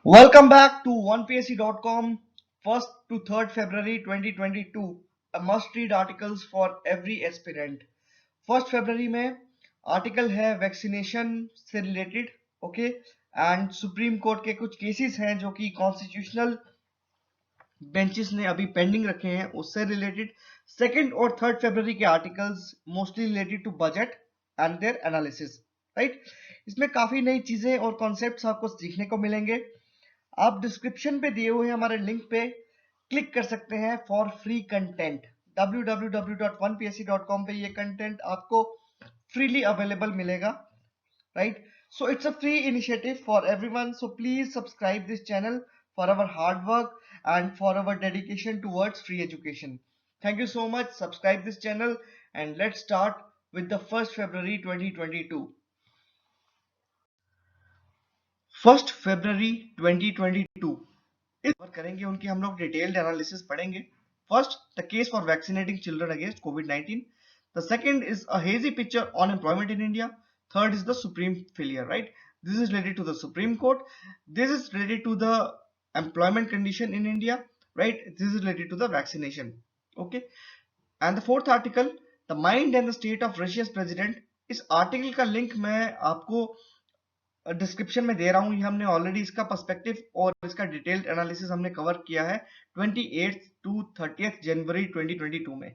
Welcome back to 1psc.com. 1st to 3rd February 2022. A must-read articles for every aspirant. 1st February में article है vaccination से related, okay, and supreme court के कुछ cases हैं जो कि कॉन्स्टिट्यूशनल बेंचेस ने अभी पेंडिंग रखे हैं उससे रिलेटेड। 2nd और 3rd फरवरी के articles mostly related to budget and their analysis, right. इसमें काफी नई चीजें और कॉन्सेप्ट्स आपको सीखने को मिलेंगे। आप डिस्क्रिप्शन पे दिए हुए हमारे लिंक पे क्लिक कर सकते हैं फॉर फ्री कंटेंट। www.1psc.com पे ये कंटेंट आपको फ्रीली अवेलेबल मिलेगा, right. So it's a free initiative for everyone, so please subscribe this channel for our hard work and for our dedication towards free education. Thank you so much. Subscribe this channel and let's start with the 1st February 2022. 1st February 2022 cover करेंगे, उनकी हम लोग detailed analysis पढ़ेंगे। First, the case for vaccinating children against कोविड-19। The second is a hazy picture on employment in India. Third is the supreme failure, right. This is related to the Supreme Court, this is related to the employment condition in India, right. This is related to the vaccination, okay. And the fourth article, the mind and the state of रशिया's president. इस article का link मैं आपको description में दे रहा हूं। ये हमने already इसका पर्सपेक्टिव और इसका डिटेल्ड एनालिसिस हमने कवर किया है 28 टू 30 जनवरी 2022 में।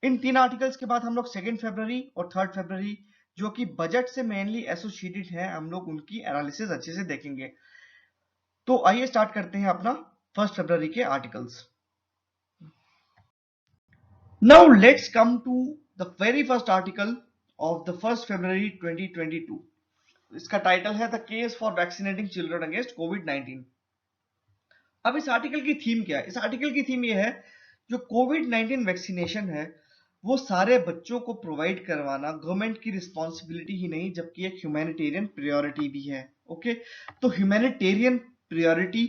इन तीन आर्टिकल्स के बाद हम लोग 2 फरवरी और 3 फरवरी जो कि बजट से मेनली एसोसिएटेड है, हम लोग उनकी एनालिसिस अच्छे से देखेंगे। तो आइए स्टार्ट करते हैं अपना 1 फरवरी के articles. Now let's come to the very first article of the 1 February 2022। इसका टाइटल है the case for vaccinating children against कोविड-19। अब इस आर्टिकल की थीम क्या है? इस आर्टिकल की थीम ये है, जो कोविड-19 वैक्सीनेशन है वो सारे बच्चों को प्रोवाइड करवाना गवर्नमेंट की रिस्पॉन्सिबिलिटी ही नहीं जबकि एक ह्यूमैनिटेरियन प्रायोरिटी भी है, ओके। तो ह्यूमैनिटेरियन प्रायोरिटी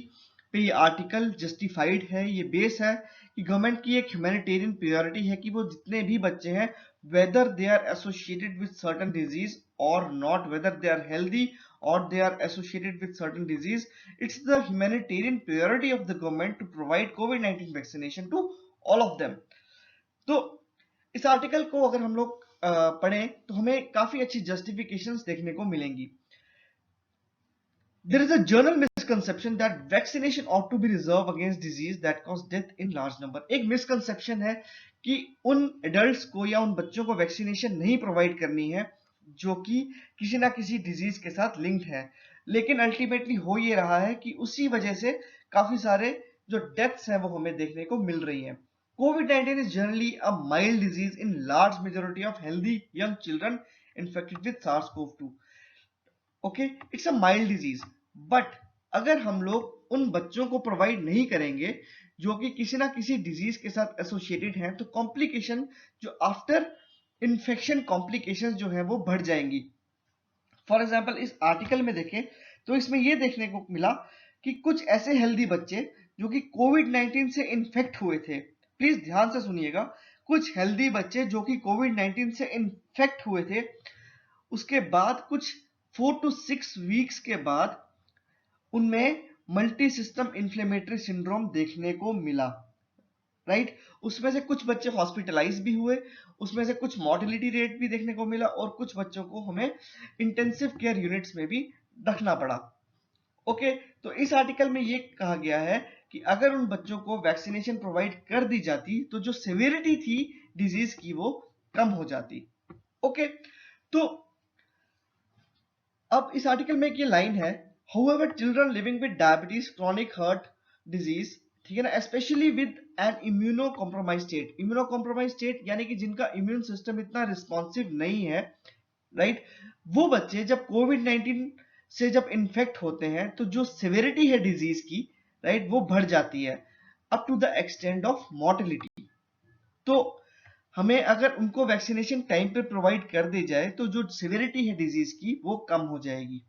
पे ये आर्टिकल जस्टिफाइड है। ये बेस है कि गवर्नमेंट की एक ह्यूमैनिटेरियन प्रायोरिटी है कि वो जितने भी बच्चे हैं, whether they are associated with certain disease or not, whether they are healthy or they are associated with certain disease, it's the humanitarian priority of the government to provide COVID-19 vaccination to all of them. तो इस article को अगर हम लोग पढ़ें तो हमें काफी अच्छी जस्टिफिकेशंस देखने को मिलेंगी। There is a general misconception that vaccination ought to be reserved against disease that cause death in large number. एक misconception है कि उन adults को या उन बच्चों को वैक्सीनेशन नहीं प्रोवाइड करनी है जो कि किसी ना किसी डिजीज के साथ लिंक्ड है, लेकिन अल्टीमेटली हो ये रहा है कि उसी वजह से काफी सारे जो डेथ्स हैं वो हमें देखने को मिल रही हैं। COVID-19 is generally a mild disease in large majority of healthy young children infected with SARS-CoV-2. Okay, it's a mild disease, but अगर हम लोग उन बच्चों को प्रोवाइड नहीं करेंगे जो कि किसी ना किसी डिजीज के साथ एसोसिएटेड हैं तो कॉम्प्लिकेशन जो आफ्टर इन्फेक्शन कॉम्प्लिकेशन जो है वो बढ़ जाएंगी। फॉर एग्जाम्पल इस आर्टिकल में देखें तो इसमें यह देखने को मिला कि कुछ ऐसे हेल्दी बच्चे जो कि कोविड-19 से इन्फेक्ट हुए थे, प्लीज ध्यान से सुनिएगा, कुछ हेल्दी बच्चे जो कि कोविड-19 से इन्फेक्ट हुए थे, उसके बाद कुछ 4 to 6 वीक्स के बाद उनमें मल्टी सिस्टम इन्फ्लेमेटरी सिंड्रोम देखने को मिला, राइट। उसमें से कुछ बच्चे हॉस्पिटलाइज भी हुए, उसमें से कुछ मॉर्टेलिटी रेट भी देखने को मिला और कुछ बच्चों को हमें इंटेंसिव केयर यूनिट्स में भी रखना पड़ा, ओके। तो इस आर्टिकल में ये कहा गया है कि अगर उन बच्चों को वैक्सीनेशन प्रोवाइड कर दी जाती तो जो सिवियरिटी थी डिजीज की वो कम हो जाती, ओके। तो अब इस आर्टिकल में एक ये लाइन है, however children living with diabetes, chronic heart disease, ठीक है ना, especially with an immunocompromised state, immunocompromised state यानी कि जिनका इम्यून सिस्टम इतना रिस्पॉन्सिव नहीं है, राइट, वो बच्चे जब कोविड-19 से जब इन्फेक्ट होते हैं तो जो सिवियरिटी है डिजीज की, राइट, वो बढ़ जाती है up to the extent of mortality. तो हमें अगर उनको वैक्सीनेशन टाइम पे प्रोवाइड कर दी जाए तो जो सिवियरिटी है डिजीज की वो कम हो जाएगी।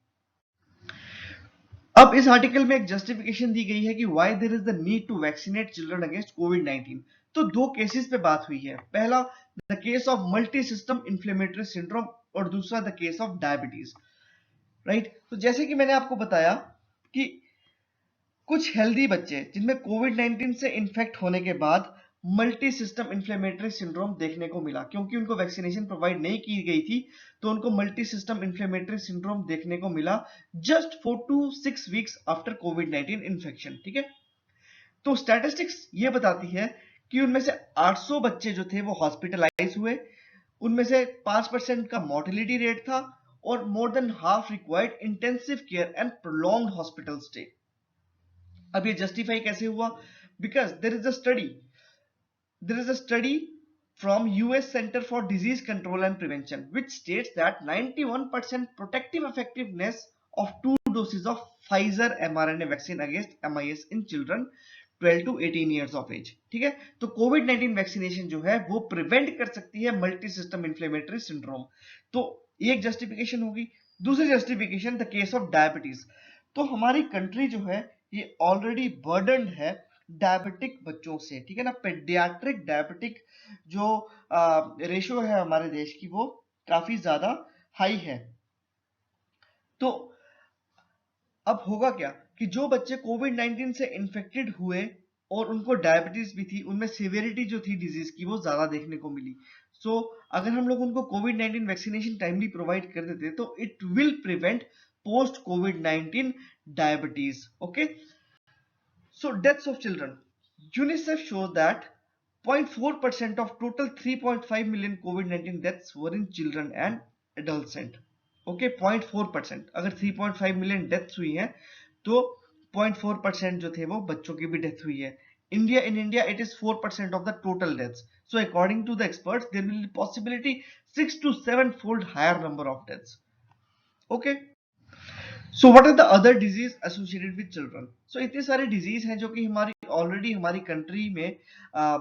अब इस आर्टिकल में एक जस्टिफिकेशन दी गई है कि why there is the need to vaccinate children against कोविड-19। तो दो केसेस पे बात हुई है, पहला the case of multi system inflammatory syndrome और दूसरा the case of diabetes, right. तो जैसे कि मैंने आपको बताया कि कुछ हेल्दी बच्चे जिनमें कोविड 19 से इन्फेक्ट होने के बाद मल्टी सिस्टम इन्फ्लेमेटरी सिंड्रोम देखने को मिला, क्योंकि उनको वैक्सीनेशन प्रोवाइड नहीं की गई थी तो उनको मल्टी सिस्टम इन्फ्लेमेटरी सिंड्रोम देखने को मिला just 4 to 6 weeks after Covid 19 infection. ठीक है, तो स्टैटिस्टिक्स ये बताती है कि उनमें से 800 बच्चे जो थे वो हॉस्पिटलाइज हुए, उनमें से 5% का मोर्टेलिटी रेट था और more than half required intensive care and prolonged hospital stay. अब ये जस्टिफाई कैसे हुआ? Because there is a study from US Center for Disease Control and Prevention which states that 91% protective effectiveness of 2 doses of Pfizer mRNA vaccine against MIS in children 12 to 18 years of age। ठीक है, तो Covid 19 vaccination जो है वो prevent कर सकती है multi system inflammatory syndrome. तो एक जस्टिफिकेशन होगी। दूसरी justification the case of diabetes. तो हमारी कंट्री जो है ये ऑलरेडी बर्डन है डायबिटिक बच्चों से। ठीक है ना, पेडियाट्रिक डायबिटिक जो रेशियो है हमारे देश की वो काफी ज्यादा हाई है। तो अब होगा क्या कि जो बच्चे कोविड 19 से इन्फेक्टेड हुए और उनको डायबिटीज भी थी, उनमें सिवियरिटी जो थी डिजीज की वो ज्यादा देखने को मिली। सो अगर हम लोग उनको कोविड 19 वैक्सीनेशन टाइमली प्रोवाइड कर देते तो it will prevent post Covid 19 diabetes. Okay, so deaths of children. UNICEF shows that 0.4% of total 3.5 million COVID-19 deaths were in children and adolescent. Okay, 0.4%। अगर 3.5 मिलियन डेथ्स हुई हैं तो 0.4% जो थे वो बच्चों की भी डेथ हुई है। In India it is 4% of the total deaths. So according to the experts there will be possibility 6 to 7 fold higher number of deaths। Okay, so what are the other disease associated with children? So इतने सारे disease हैं जो कि हमारी already हमारी country में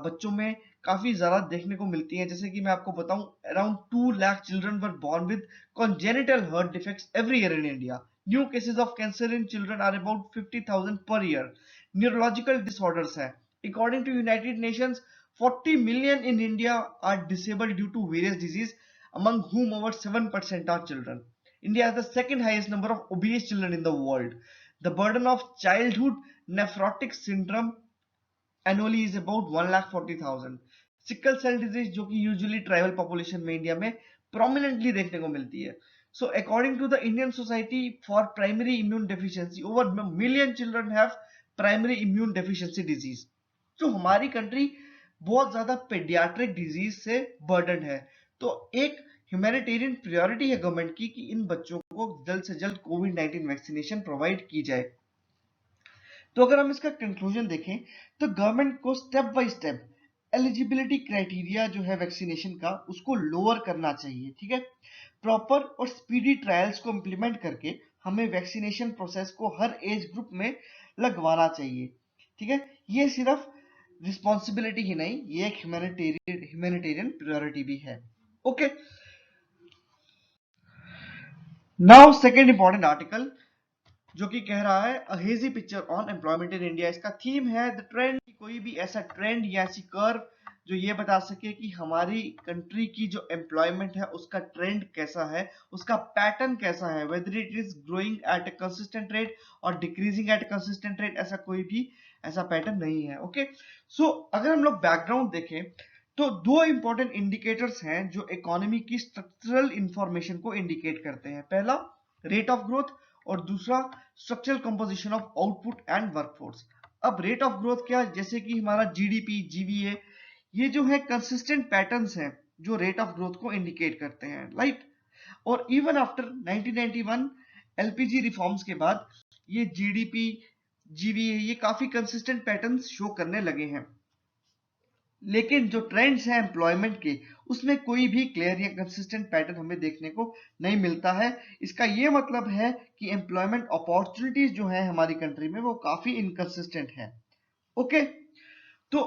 बच्चों में काफी ज्यादा देखने को मिलती हैं। जैसे कि मैं आपको बताऊं, around 2 lakh children were born with congenital heart defects every year in India. New cases of cancer in children are about 50,000 per year. Neurological disorders है, according to United Nations 40 million in India are disabled due to various disease, among whom over 7% are children. India has the second highest number of obese children in the world. The burden of childhood nephrotic syndrome annually is about 1,40,000. Sickle cell disease जो कि usually tribal population में India में prominently देखने को मिलती है। So according to the Indian Society for Primary immune Deficiency over million children have primary immune deficiency disease. तो हमारी कंट्री बहुत ज्यादा पेडियाट्रिक डिजीज से बर्डन है। तो एक ह्यूमैनिटेरियन प्रायोरिटी है गवर्नमेंट की कि इन बच्चों को जल्द से जल्द कोविड 19 वैक्सीनेशन प्रोवाइड की जाए। तो अगर हम इसका कंक्लूजन देखें तो गवर्नमेंट को step by step eligibility criteria जो है वैक्सीनेशन का उसको लोअर करना चाहिए। ठीक है, प्रॉपर और स्पीडी ट्रायल्स को इंप्लीमेंट करके हमें वैक्सीनेशन प्रोसेस को हर एज ग्रुप में लगवाना चाहिए। ठीक है, ये सिर्फ रिस्पॉन्सिबिलिटी ही नहीं, ये एक ह्यूमैनिटेरियन प्रायोरिटी भी है। Okay, now second important article जो कि कह रहा है a hazy picture on employment in India. इसका थीम है द ट्रेंड, कोई भी ऐसा ट्रेंड या ऐसी कर्व जो ये बता सके कि हमारी कंट्री की जो एम्प्लॉयमेंट है उसका ट्रेंड कैसा है, उसका पैटर्न कैसा है, whether it is growing at a consistent rate और decreasing at a consistent rate, ऐसा कोई भी ऐसा पैटर्न नहीं है। ओके, सो अगर हम लोग बैकग्राउंड देखें तो दो इंपॉर्टेंट इंडिकेटर्स हैं जो इकोनॉमी की स्ट्रक्चरल इंफॉर्मेशन को इंडिकेट करते हैं। पहला रेट ऑफ ग्रोथ और दूसरा structural composition of output and workforce. अब रेट ऑफ ग्रोथ क्या, जैसे कि हमारा जीडीपी, जीवीए, ये जो है कंसिस्टेंट पैटर्न्स हैं जो रेट ऑफ ग्रोथ को इंडिकेट करते हैं। लाइक और इवन आफ्टर 1991 एलपीजी रिफॉर्म्स के बाद ये जीडीपी, जीवीए ये काफी कंसिस्टेंट पैटर्न्स शो करने लगे हैं। लेकिन जो ट्रेंड्स हैं एम्प्लॉयमेंट के उसमें कोई भी क्लियर या कंसिस्टेंट पैटर्न हमें देखने को नहीं मिलता है। इसका ये मतलब है कि एम्प्लॉयमेंट अपॉर्चुनिटीज जो है हमारी कंट्री में वो काफी इनकंसिस्टेंट है। ओके, तो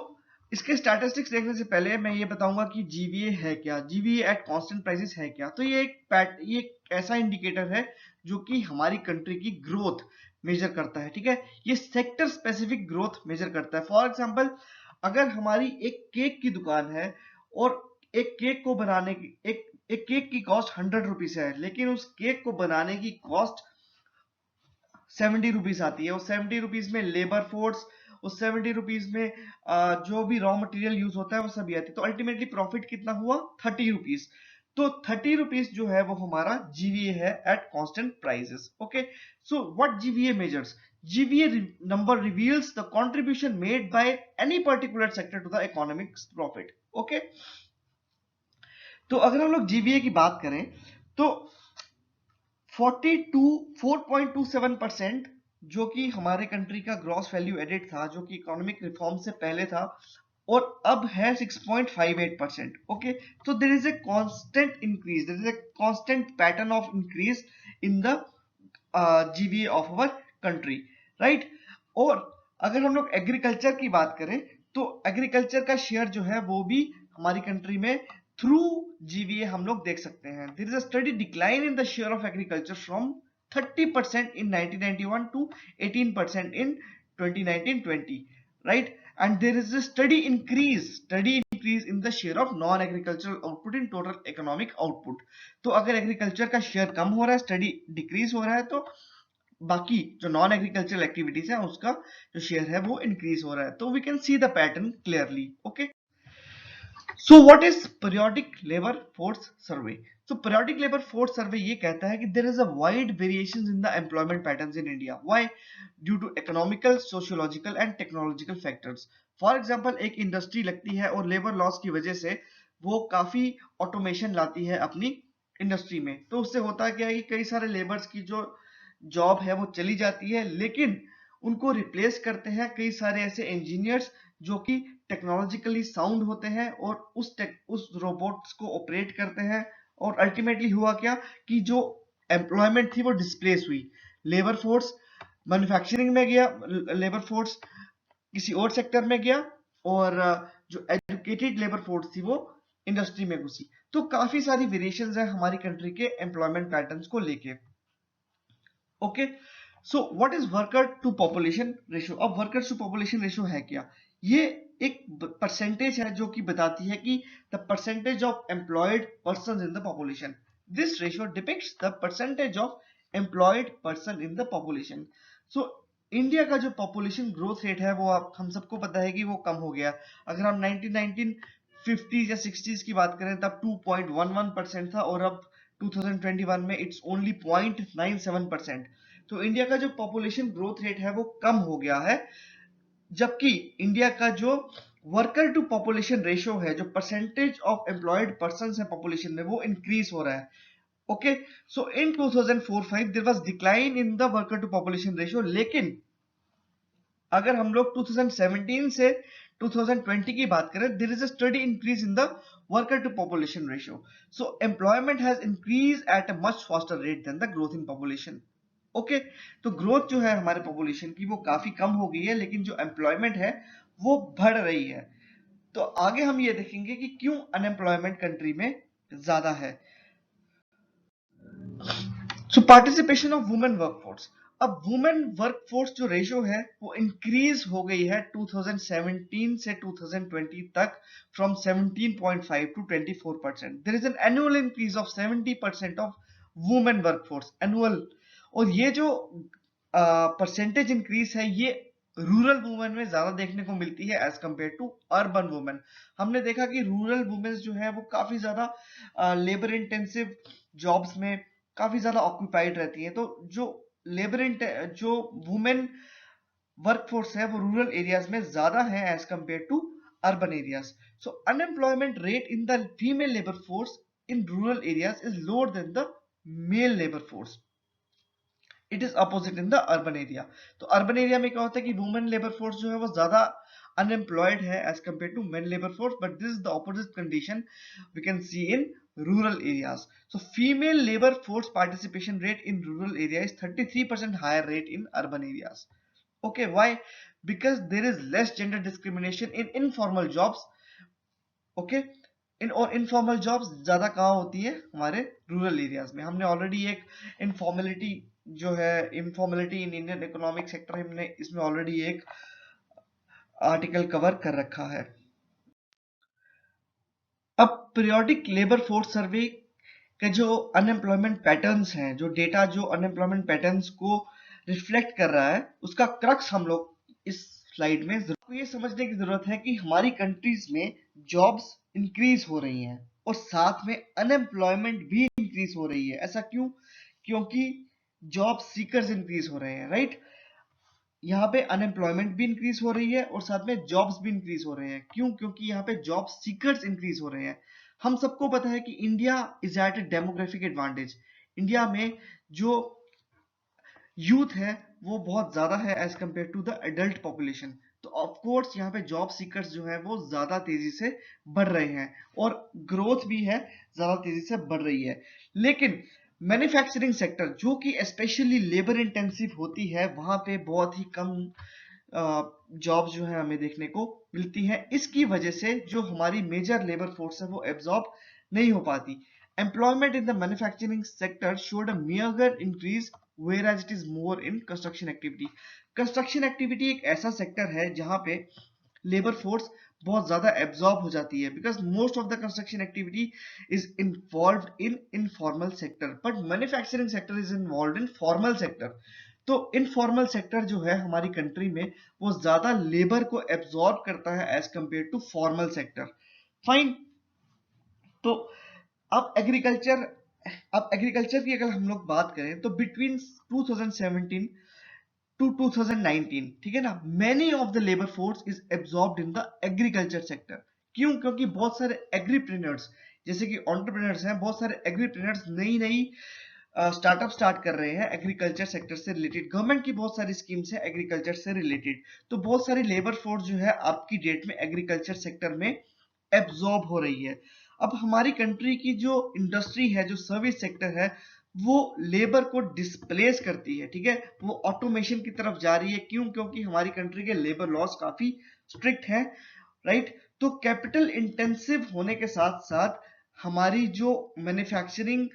इसके स्टैटिस्टिक्स देखने से पहले मैं ये बताऊंगा कि जीवीए है क्या, जीवीए एट कांस्टेंट प्राइसेस है क्या। तो ये एक ऐसा इंडिकेटर है जो कि हमारी कंट्री की ग्रोथ मेजर करता है। ठीक है, ये सेक्टर स्पेसिफिक ग्रोथ मेजर करता है। फॉर एग्जांपल, अगर हमारी एक केक की दुकान है और एक केक को बनाने की एक केक की कॉस्ट 100 रुपीज है, लेकिन उस केक को बनाने की कॉस्ट ₹70 आती है। उस ₹70 में लेबर फोर्स, उस ₹70 में जो भी रॉ मटेरियल यूज होता है वो सभी आती है। तो अल्टीमेटली प्रॉफिट कितना हुआ? ₹30। तो ₹30 जो है वो हमारा जीवीए है at constant prices. Okay, so what GVA measures? GVA number reveals the contribution made by any particular sector to the economic profit. Okay, तो अगर हम लोग GVA की बात करें तो 4.27% जो कि हमारे कंट्री का ग्रॉस वैल्यू एडेड था, जो कि इकोनॉमिक रिफॉर्म से पहले था, और अब है 6.58%। ओके, तो there is a constant increase, there is a constant pattern of increase in the GVA of our country, right. और अगर हम लोग एग्रीकल्चर की बात करें तो एग्रीकल्चर का शेयर जो है वो भी हमारी कंट्री में थ्रू जीवीए हम लोग देख सकते हैं। There is a steady decline in the share of agriculture from 30% in 1991 to 18% in 2019-20, right. And there is a steady increase in the share of non-agricultural output in total economic output. तो अगर agriculture का share कम हो रहा है, study decrease हो रहा है, तो बाकी जो नॉन एग्रीकल्चरल एक्टिविटीज है उसका जो शेयर है वो इंक्रीज हो रहा है। तो we can see the pattern clearly. Okay, so what is periodic labour force survey? So periodic labour force survey ये कहता है कि there is a wide variations in the employment patterns in India. Why? Due to economical, sociological and technological factors. For example, एक industry लगती है और labour laws की वजह से वो काफी ऑटोमेशन लाती है अपनी इंडस्ट्री में, तो उससे होता क्या है कि कई सारे लेबर्स की जो जॉब है वो चली जाती है, लेकिन उनको रिप्लेस करते हैं कई सारे ऐसे इंजीनियर्स जो कि टेक्नोलॉजिकली साउंड होते हैं और उस रोबोट्स को ऑपरेट करते हैं। और अल्टीमेटली हुआ क्या कि जो एम्प्लॉयमेंट थी वो डिस्प्लेस हुई, लेबर फोर्स मैन्युफैक्चरिंग में गया, लेबर फोर्स किसी और सेक्टर में गया, और जो एजुकेटेड लेबर फोर्स थी वो इंडस्ट्री में घुसी। तो काफी सारी वेरिएशंस है हमारी कंट्री के एम्प्लॉयमेंट पैटर्न्स को लेके। Okay, so what is worker to population ratio? अब वर्कर टू पॉपुलेशन रेशियो है क्या? ये एक परसेंटेज है जो कि बताती है कि the percentage of employed person in the population. This ratio depicts the percentage of employed person in the population. So India का जो पॉपुलेशन ग्रोथ रेट है वो हम सबको पता है कि वो कम हो गया। अगर हम 1950 या 60s की बात करें तब 2.11% था, और अब 2021 में इट्स ओनली 0.97%। तो इंडिया का जो पॉपुलेशन ग्रोथ रेट है वो कम हो गया है, जबकि इंडिया का जो वर्कर टू पॉपुलेशन रेशियो है, जो परसेंटेज ऑफ एम्प्लॉयड पर्सन है पॉपुलेशन में, वो इंक्रीज हो रहा है। Okay, so in 2004-5 there was decline in the worker to population ratio, लेकिन अगर हम लोग 2017 से 2020 की बात करें, there is a study increase in the worker to population ratio. So employment has increase at a much faster rate than the growth in population. Okay, तो growth जो है हमारे पॉपुलेशन की वो काफी कम हो गई है, लेकिन जो एम्प्लॉयमेंट है वो बढ़ रही है। तो आगे हम ये देखेंगे कि क्यों अनएम्प्लॉयमेंट कंट्री में ज्यादा है। सो पार्टिसिपेशन ऑफ वुमेन वर्कफोर्स। अब वुमेन वर्कफोर्स जो रेशियो है वो इंक्रीज हो गई है 2017 से 2020 तक, from 17.5 to 24%। There is an annual increase of 70% of women workforce annual. और ये जो परसेंटेज इंक्रीज है ये रूरल वुमेन में ज्यादा देखने को मिलती है as compared to urban women. हमने देखा कि रूरल वुमेन जो है वो काफी ज्यादा लेबर इंटेंसिव जॉब्स में काफी ज्यादा ऑक्यूपाइड रहती हैं। तो जो जो वुमेन वर्कफोर्स है वो रूरल एरियाज में ज्यादा है as compared to urban areas. So unemployment rate in the female labour force in rural areas is lower than the male labour force. It is opposite in the urban area. तो urban area में क्या होता है कि women labour force जो है वो ज्यादा अनएम्प्लॉयड है as compared to men labour force, but this is the opposite condition we can see in rural areas. So female labor force participation rate in rural area is 33% higher rate in urban areas. Okay, why? Because there is less gender discrimination in informal jobs. Okay, और informal jobs ज्यादा कहाँ होती है? हमारे rural areas में। हमने already एक इनफॉर्मेलिटी जो है, इनफॉर्मेलिटी इन इंडियन इकोनॉमिक सेक्टर, हमने इसमें ऑलरेडी एक आर्टिकल कवर कर रखा है। अब पीरियोडिक लेबर फोर्स सर्वे के जो अनएम्प्लॉयमेंट पैटर्न्स हैं, जो डेटा जो अनएम्प्लॉयमेंट पैटर्न्स को रिफ्लेक्ट कर रहा है, उसका क्रक्स हम लोग इस स्लाइड में आपको ये समझने की जरूरत है कि हमारी कंट्रीज में जॉब्स इंक्रीज हो रही हैं और साथ में अनएम्प्लॉयमेंट भी इंक्रीज हो रही है। ऐसा क्यों? क्योंकि जॉब सीकर्स इंक्रीज हो रहे हैं, राइट? यहाँ पे अनएम्प्लॉयमेंट भी इंक्रीज हो रही है और साथ में जॉब्स भी इंक्रीज हो रहे हैं। क्यों? क्योंकि यहाँ पे जॉब सीकर्स इंक्रीज हो रहे हैं। हम सबको पता है कि India is at a demographic advantage. India में जो यूथ है वो बहुत ज्यादा है as compared to the adult population. तो ऑफ कोर्स यहाँ पे जॉब सीकर्स जो है वो ज्यादा तेजी से बढ़ रहे हैं और ग्रोथ भी है, ज्यादा तेजी से बढ़ रही है। लेकिन मैन्युफैक्चरिंग सेक्टर जो कि स्पेशली लेबर इंटेंसिव होती है, वहां पे बहुत ही कम जॉब जो है हमें देखने को मिलती है। इसकी वजह से जो हमारी मेजर लेबर फोर्स है वो एब्जॉर्ब नहीं हो पाती। Employment in the manufacturing sector showed a major increase whereas it is more in construction activity. Construction activity एक ऐसा सेक्टर है जहां पे लेबर फोर्स बहुत ज्यादा एब्जॉर्ब हो जाती है because most of the construction activity is involve in informal sector, but manufacturing sector is involve in formal sector. तो इनफॉर्मल सेक्टर जो है हमारी कंट्री में वो ज्यादा लेबर को एब्जॉर्ब करता है as compared to formal sector. Fine. तो अब एग्रीकल्चर अब एग्रीकल्चर की अगर हम लोग बात करें तो बिटवीन 2017 टू 2019, ठीक है ना, many of the labour force is absorbed in the agriculture sector. क्यों? क्योंकि बहुत सारे एग्रीप्रेन्योर्स जैसे कि एंटरप्रेन्योर्स हैं, बहुत सारे एग्रीप्रेन्योर्स नई नई स्टार्टअप स्टार्ट कर रहे हैं एग्रीकल्चर सेक्टर से रिलेटेड। गवर्नमेंट की बहुत सारी स्कीम्स है एग्रीकल्चर से रिलेटेड। तो बहुत सारी लेबर फोर्स जो है आपकी डेट में एग्रीकल्चर सेक्टर में एब्जॉर्ब हो रही है। अब हमारी कंट्री की जो इंडस्ट्री है, जो सर्विस सेक्टर है, वो लेबर को डिस्प्लेस करती है, ठीक है, वो ऑटोमेशन की तरफ जा रही है। क्यों? क्योंकि हमारी कंट्री के लेबर लॉज काफी स्ट्रिक्ट हैं, राइट? तो कैपिटल इंटेंसिव होने के साथ साथ हमारी जो मैन्युफैक्चरिंग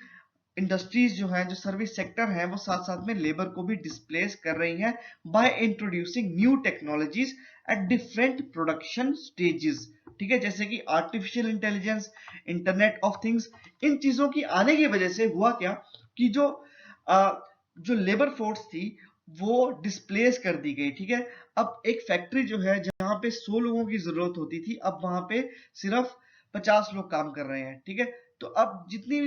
इंडस्ट्रीज जो हैं, जो सर्विस सेक्टर हैं, वो साथ साथ में लेबर को भी डिस्प्लेस कर रही हैं by introducing new technologies at different production stages, ठीक है, जैसे कि artificial intelligence, internet of things. इन चीजों की आने की वजह से हुआ क्या कि जो लेबर फोर्स थी वो डिस्प्लेस कर दी गई, ठीक है। अब एक फैक्ट्री जो है जहां पे 100 लोगों की जरूरत होती थी, अब वहां पे सिर्फ 50 लोग काम कर रहे हैं, ठीक है। तो अब जितनी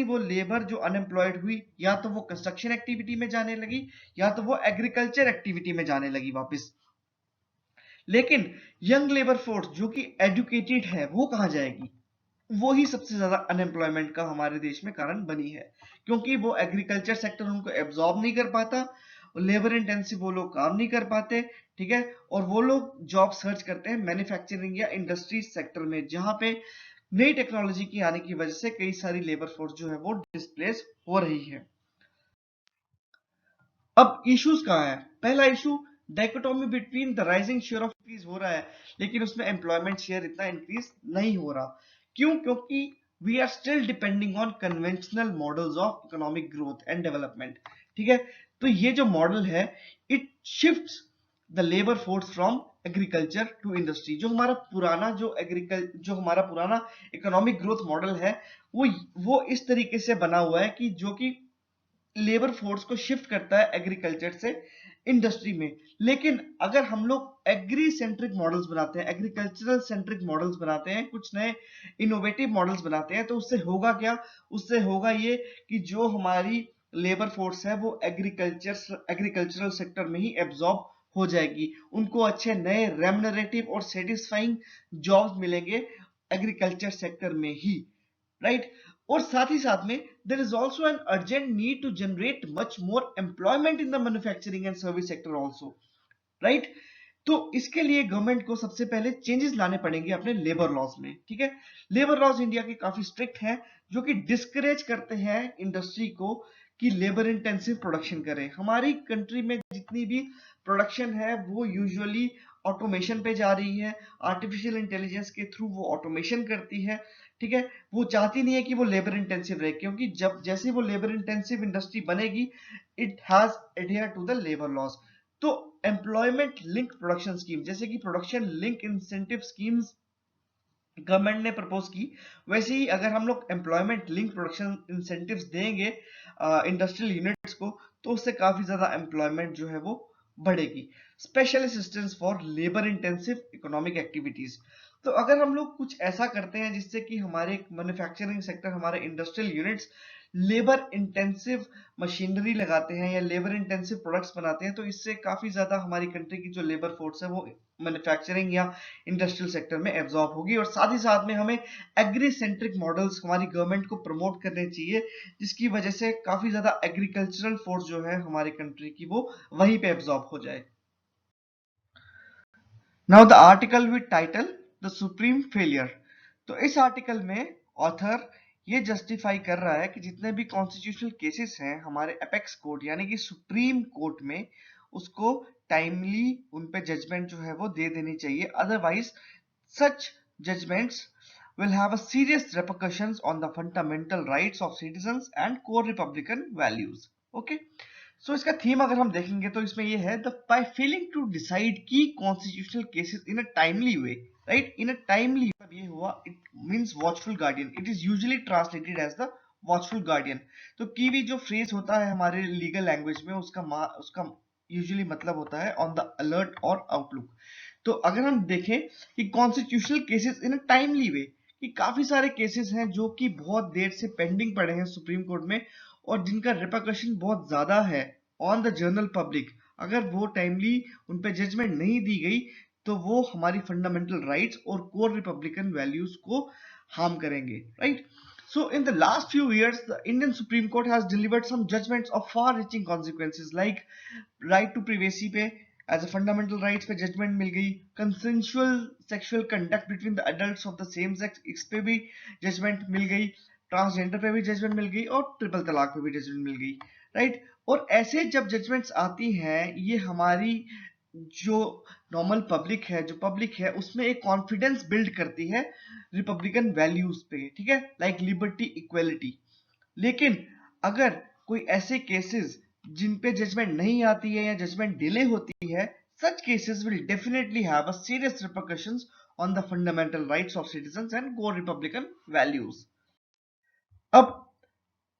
वो लेबर जो अनएम्प्लॉयड हुई, या तो वो कंस्ट्रक्शन एक्टिविटी में जाने लगी या तो वो एग्रीकल्चर एक्टिविटी में जाने लगी वापस। लेकिन यंग लेबर फोर्स जो कि एजुकेटेड है वो कहां जाएगी? वो ही सबसे ज्यादा अनएम्प्लॉयमेंट का हमारे देश में कारण बनी है, क्योंकि वो एग्रीकल्चर सेक्टर उनको एब्जॉर्ब नहीं कर पाता, लेबर इंटेंसिव वो लोग काम नहीं कर पाते, ठीक है। और वो लोग जॉब सर्च करते हैं मैन्युफैक्चरिंग या इंडस्ट्री सेक्टर में, जहां पे नई टेक्नोलॉजी की आने की वजह से कई सारी लेबर फोर्स जो है वो डिस्प्लेस हो रही है। अब इश्यूज कहाँ है? पहला issue, dichotomy between the rising share of increase हो रहा है लेकिन उसमें एम्प्लॉयमेंट शेयर इतना इंक्रीज नहीं हो रहा। क्यों? क्योंकि we are still depending on conventional models of economic growth and development, ठीक है। तो ये जो मॉडल है it shifts the labour force from agriculture to industry. जो हमारा पुराना इकोनॉमिक ग्रोथ मॉडल है वो इस तरीके से बना हुआ है कि जो कि लेबर फोर्स को शिफ्ट करता है एग्रीकल्चर से इंडस्ट्री में। लेकिन अगर हम लोग एग्री सेंट्रिक मॉडल्स बनाते हैं, एग्रीकल्चरल सेंट्रिक मॉडल्स बनाते हैं, कुछ नए इनोवेटिव मॉडल्स बनाते हैं, तो उससे होगा क्या? उससे होगा ये कि जो हमारी लेबर फोर्स है वो एग्रीकल्चरल सेक्टर में ही एब्जॉर्ब हो जाएगी। उनको अच्छे नए रेम्युनरेटिव और सेटिस्फाइंग जॉब्स मिलेंगे एग्रीकल्चर सेक्टर में ही, राइट। और साथ ही साथ में there is also an urgent need to generate much more employment in the manufacturing and service sector also, right? तो इसके लिए गवर्नमेंट को सबसे पहले चेंजेस लाने पड़ेंगे अपने लेबर लॉज में, ठीक है। लेबर लॉज इंडिया के काफी स्ट्रिक्ट हैं जो कि डिस्करेज करते हैं इंडस्ट्री को कि लेबर इंटेंसिव प्रोडक्शन करे। हमारी कंट्री में जितनी भी प्रोडक्शन है वो यूजुअली ऑटोमेशन पे जा रही है, आर्टिफिशियल इंटेलिजेंस के थ्रू वो ऑटोमेशन करती है, ठीक है। वो चाहती नहीं है कि वो लेबर इंटेंसिव रहे, क्योंकि जब जैसे वो लेबर इंटेंसिव इंडस्ट्री बनेगी it has adhere to the labour laws. तो एम्प्लॉयमेंट लिंक प्रोडक्शन स्कीम, जैसे कि production link incentive schemes government ने प्रपोज की, वैसे ही अगर हम लोग एम्प्लॉयमेंट लिंक प्रोडक्शन इंसेंटिव्स देंगे इंडस्ट्रियल यूनिट्स को, तो उससे काफी ज्यादा एम्प्लॉयमेंट जो है वो बढ़ेगी। Special assistance for labour intensive economic activities, तो अगर हम लोग कुछ ऐसा करते हैं जिससे कि हमारे मैन्युफैक्चरिंग सेक्टर, हमारे industrial units labour intensive machinery लगाते हैं या लेबर इंटेंसिव प्रोडक्ट्स बनाते हैं, तो इससे काफी ज्यादा हमारी कंट्री की जो लेबर फोर्स है वो मैन्युफैक्चरिंग या इंडस्ट्रियल सेक्टर में एब्जॉर्ब होगी। और साथ ही साथ में हमें एग्री सेंट्रिक मॉडल्स हमारी गवर्नमेंट को प्रमोट करने चाहिए, जिसकी वजह से काफी ज्यादा एग्रीकल्चरल फोर्स जो है हमारी कंट्री की वो वहीं पे एब्जॉर्ब हो जाए। Now the article with title the supreme failure, तो इस आर्टिकल में ऑथर ये जस्टिफाई कर रहा है कि जितने भी कॉन्स्टिट्यूशनल केसेस हैं हमारे एपेक्स कोर्ट यानी कि सुप्रीम कोर्ट में, उसको टाइमली उन पे जजमेंट जो है वो दे देनी चाहिए, otherwise such judgements will have a serious repercussions on the fundamental rights of citizens and core republican values. Okay, so इसका थीम अगर हम देखेंगे तो इसमें ये है the by failing to decide key constitutional cases in a timely way, right, in a timely, मतलब ये हुआ, it means watchful guardian, it is usually translated as the watchful guardian. तो कीवी जो फ्रेज होता है हमारे लीगल लैंग्वेज में, उसका यूजुअली मतलब होता है ऑन द अलर्ट और आउटलुक। तो अगर हम देखें कि constitutional cases in a timely way, कि काफी सारे केसेस हैं जो कि बहुत देर से पेंडिंग पड़े हैं सुप्रीम कोर्ट में और जिनका रिपरकशन बहुत ज्यादा है ऑन द जनरल पब्लिक, अगर वो टाइमली उन पे जजमेंट नहीं दी गई तो वो हमारी फंडामेंटल राइट्स और कोर रिपब्लिकन वैल्यूज को हार्म करेंगे, right. So in the last few years, the Indian Supreme Court has delivered some judgments of far-reaching consequences, like right to privacy पे एज अ फंडामेंटल राइट्स पे judgement मिल गई, consensual sexual conduct between the adults of the same sex, इस पे भी judgement मिल गई, transgender पे भी judgement मिल गई और ट्रिपल तलाक पे भी जजमेंट मिल गई, राइट। और ऐसे जब जजमेंट्स आती हैं, ये हमारी जो नॉर्मल पब्लिक है, जो पब्लिक है उसमें एक कॉन्फिडेंस बिल्ड करती है रिपब्लिकन वैल्यूज पे, ठीक है, लाइक लिबर्टी, इक्वेलिटी। लेकिन अगर कोई ऐसे केसेस जिन पे जजमेंट नहीं आती है या जजमेंट डिले होती है, such cases will definitely have a serious repercussions on the fundamental rights of citizens and core republican values. अब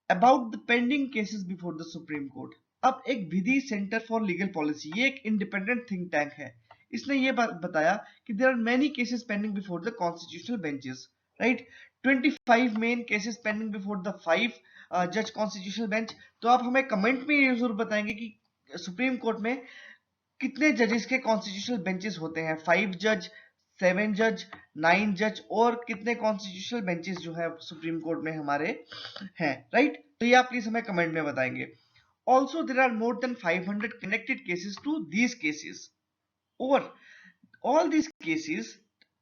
about the pending cases before the Supreme court, अब एक विधि सेंटर फॉर लीगल पॉलिसी, ये एक independent think tank है, इसने ये बताया कि there are many cases pending before the constitutional benches, right, 25 main cases pending before the 5 जज कॉन्स्टिट्यूशनल बेंच। तो आप हमें कमेंट में ये जरूर बताएंगे कि सुप्रीम कोर्ट में कितने जजेस के कॉन्स्टिट्यूशनल बेंचेस होते हैं, 5 जज, 7 जज, 9 जज, और कितने कॉन्स्टिट्यूशनल बेंचेस जो है सुप्रीम कोर्ट में हमारे हैं, राइट। तो ये आप प्लीज हमें कमेंट में बताएंगे। Also there are more than 500 connected cases to these cases, और all these cases,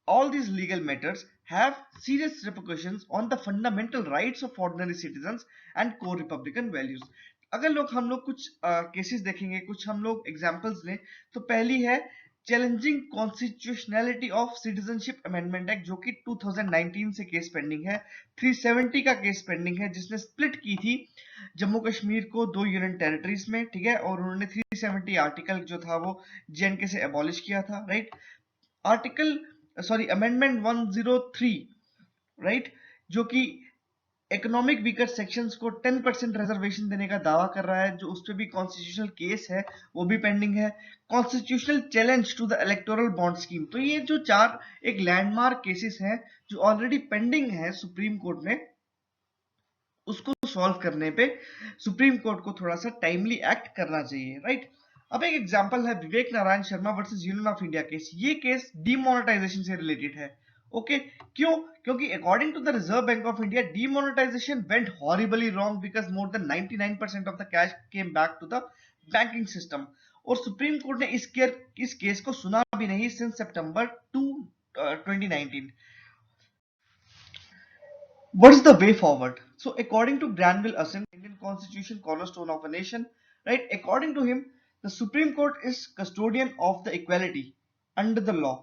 all these legal matters have serious repercussions on the fundamental rights of ordinary citizens and core republican values. अगर हम लोग कुछ cases देखेंगे, कुछ हम लोग examples लें, तो पहली है challenging constitutionality of citizenship amendment act, जो कि 2019 से केस पेंडिंग है। 370 का केस पेंडिंग है, जिसने स्प्लिट की थी जम्मू कश्मीर को 2 यूनियन टेरिटरीज में, ठीक है, और उन्होंने 370 आर्टिकल जो था वो जेएनके से एबॉलिश किया था, right. Article sorry amendment 103, right, जो कि इकोनॉमिक वीकर सेक्शंस को 10% रिजर्वेशन देने का दावा कर रहा है, जो उस पर भी कॉन्स्टिट्यूशनल केस है, वो भी पेंडिंग है। Constitutional challenge to the electoral bond scheme, तो ये जो 4 एक लैंडमार्क केसेस हैं जो ऑलरेडी पेंडिंग है सुप्रीम कोर्ट में, उसको सॉल्व करने पे सुप्रीम कोर्ट को थोड़ा सा टाइमली एक्ट करना चाहिए, राइट। अब एक एग्जांपल है Vivek Narayan Sharma versus Union of India case, ये केस डीमोनेटाइजेशन से रिलेटेड है, ओके। क्यों? क्योंकि according to the Reserve Bank of India demonetisation went horribly wrong because more than 99% of the cash came back to the banking system, और Supreme Court ने इस केस को सुना भी नहीं सिंस सितंबर 2 2019। What is the way forward? So, according to Granville Assent, Indian Constitution, cornerstone of a nation, right? According to him, the Supreme Court is custodian of the equality under the law,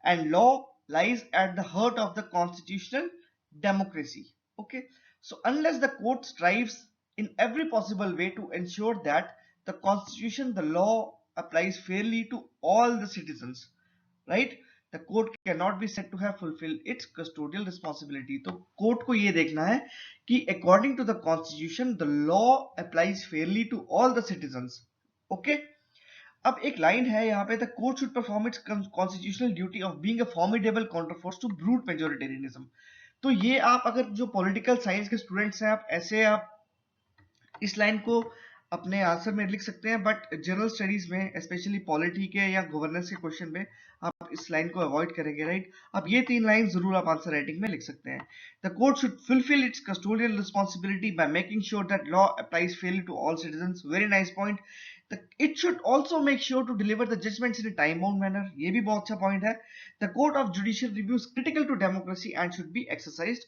and law lies at the heart of the constitutional democracy. Okay, so unless the court strives in every possible way to ensure that the constitution, the law applies fairly to all the citizens, right? The court can not be said to have fulfil its custodial responsibility. तो court को ये देखना है कि according to the constitution the law applies fairly to all the citizens. Okay, अब एक line है यहाँ पे, the court should perform its constitutional duty of being a formidable counterforce to brute majoritarianism. तो ये आप अगर जो पॉलिटिकल साइंस के स्टूडेंट्स हैं, आप ऐसे आप इस लाइन को अपने आंसर में लिख सकते हैं, बट जनरल स्टडीज में स्पेशली पॉलिटी के या गवर्नेंस के क्वेश्चन में आप इस लाइन को अवॉइड करेंगे, राइट। अब ये 3 लाइन जरूर आप आंसर राइटिंग में लिख सकते हैं। The court should fulfil its custodial responsibility by making sure that law applies fairly to all citizens. Very nice point. It should also make sure to deliver the judgements in a time bound manner. ये भी बहुत अच्छा point है। The court of judicial review is critical to democracy and should be exercised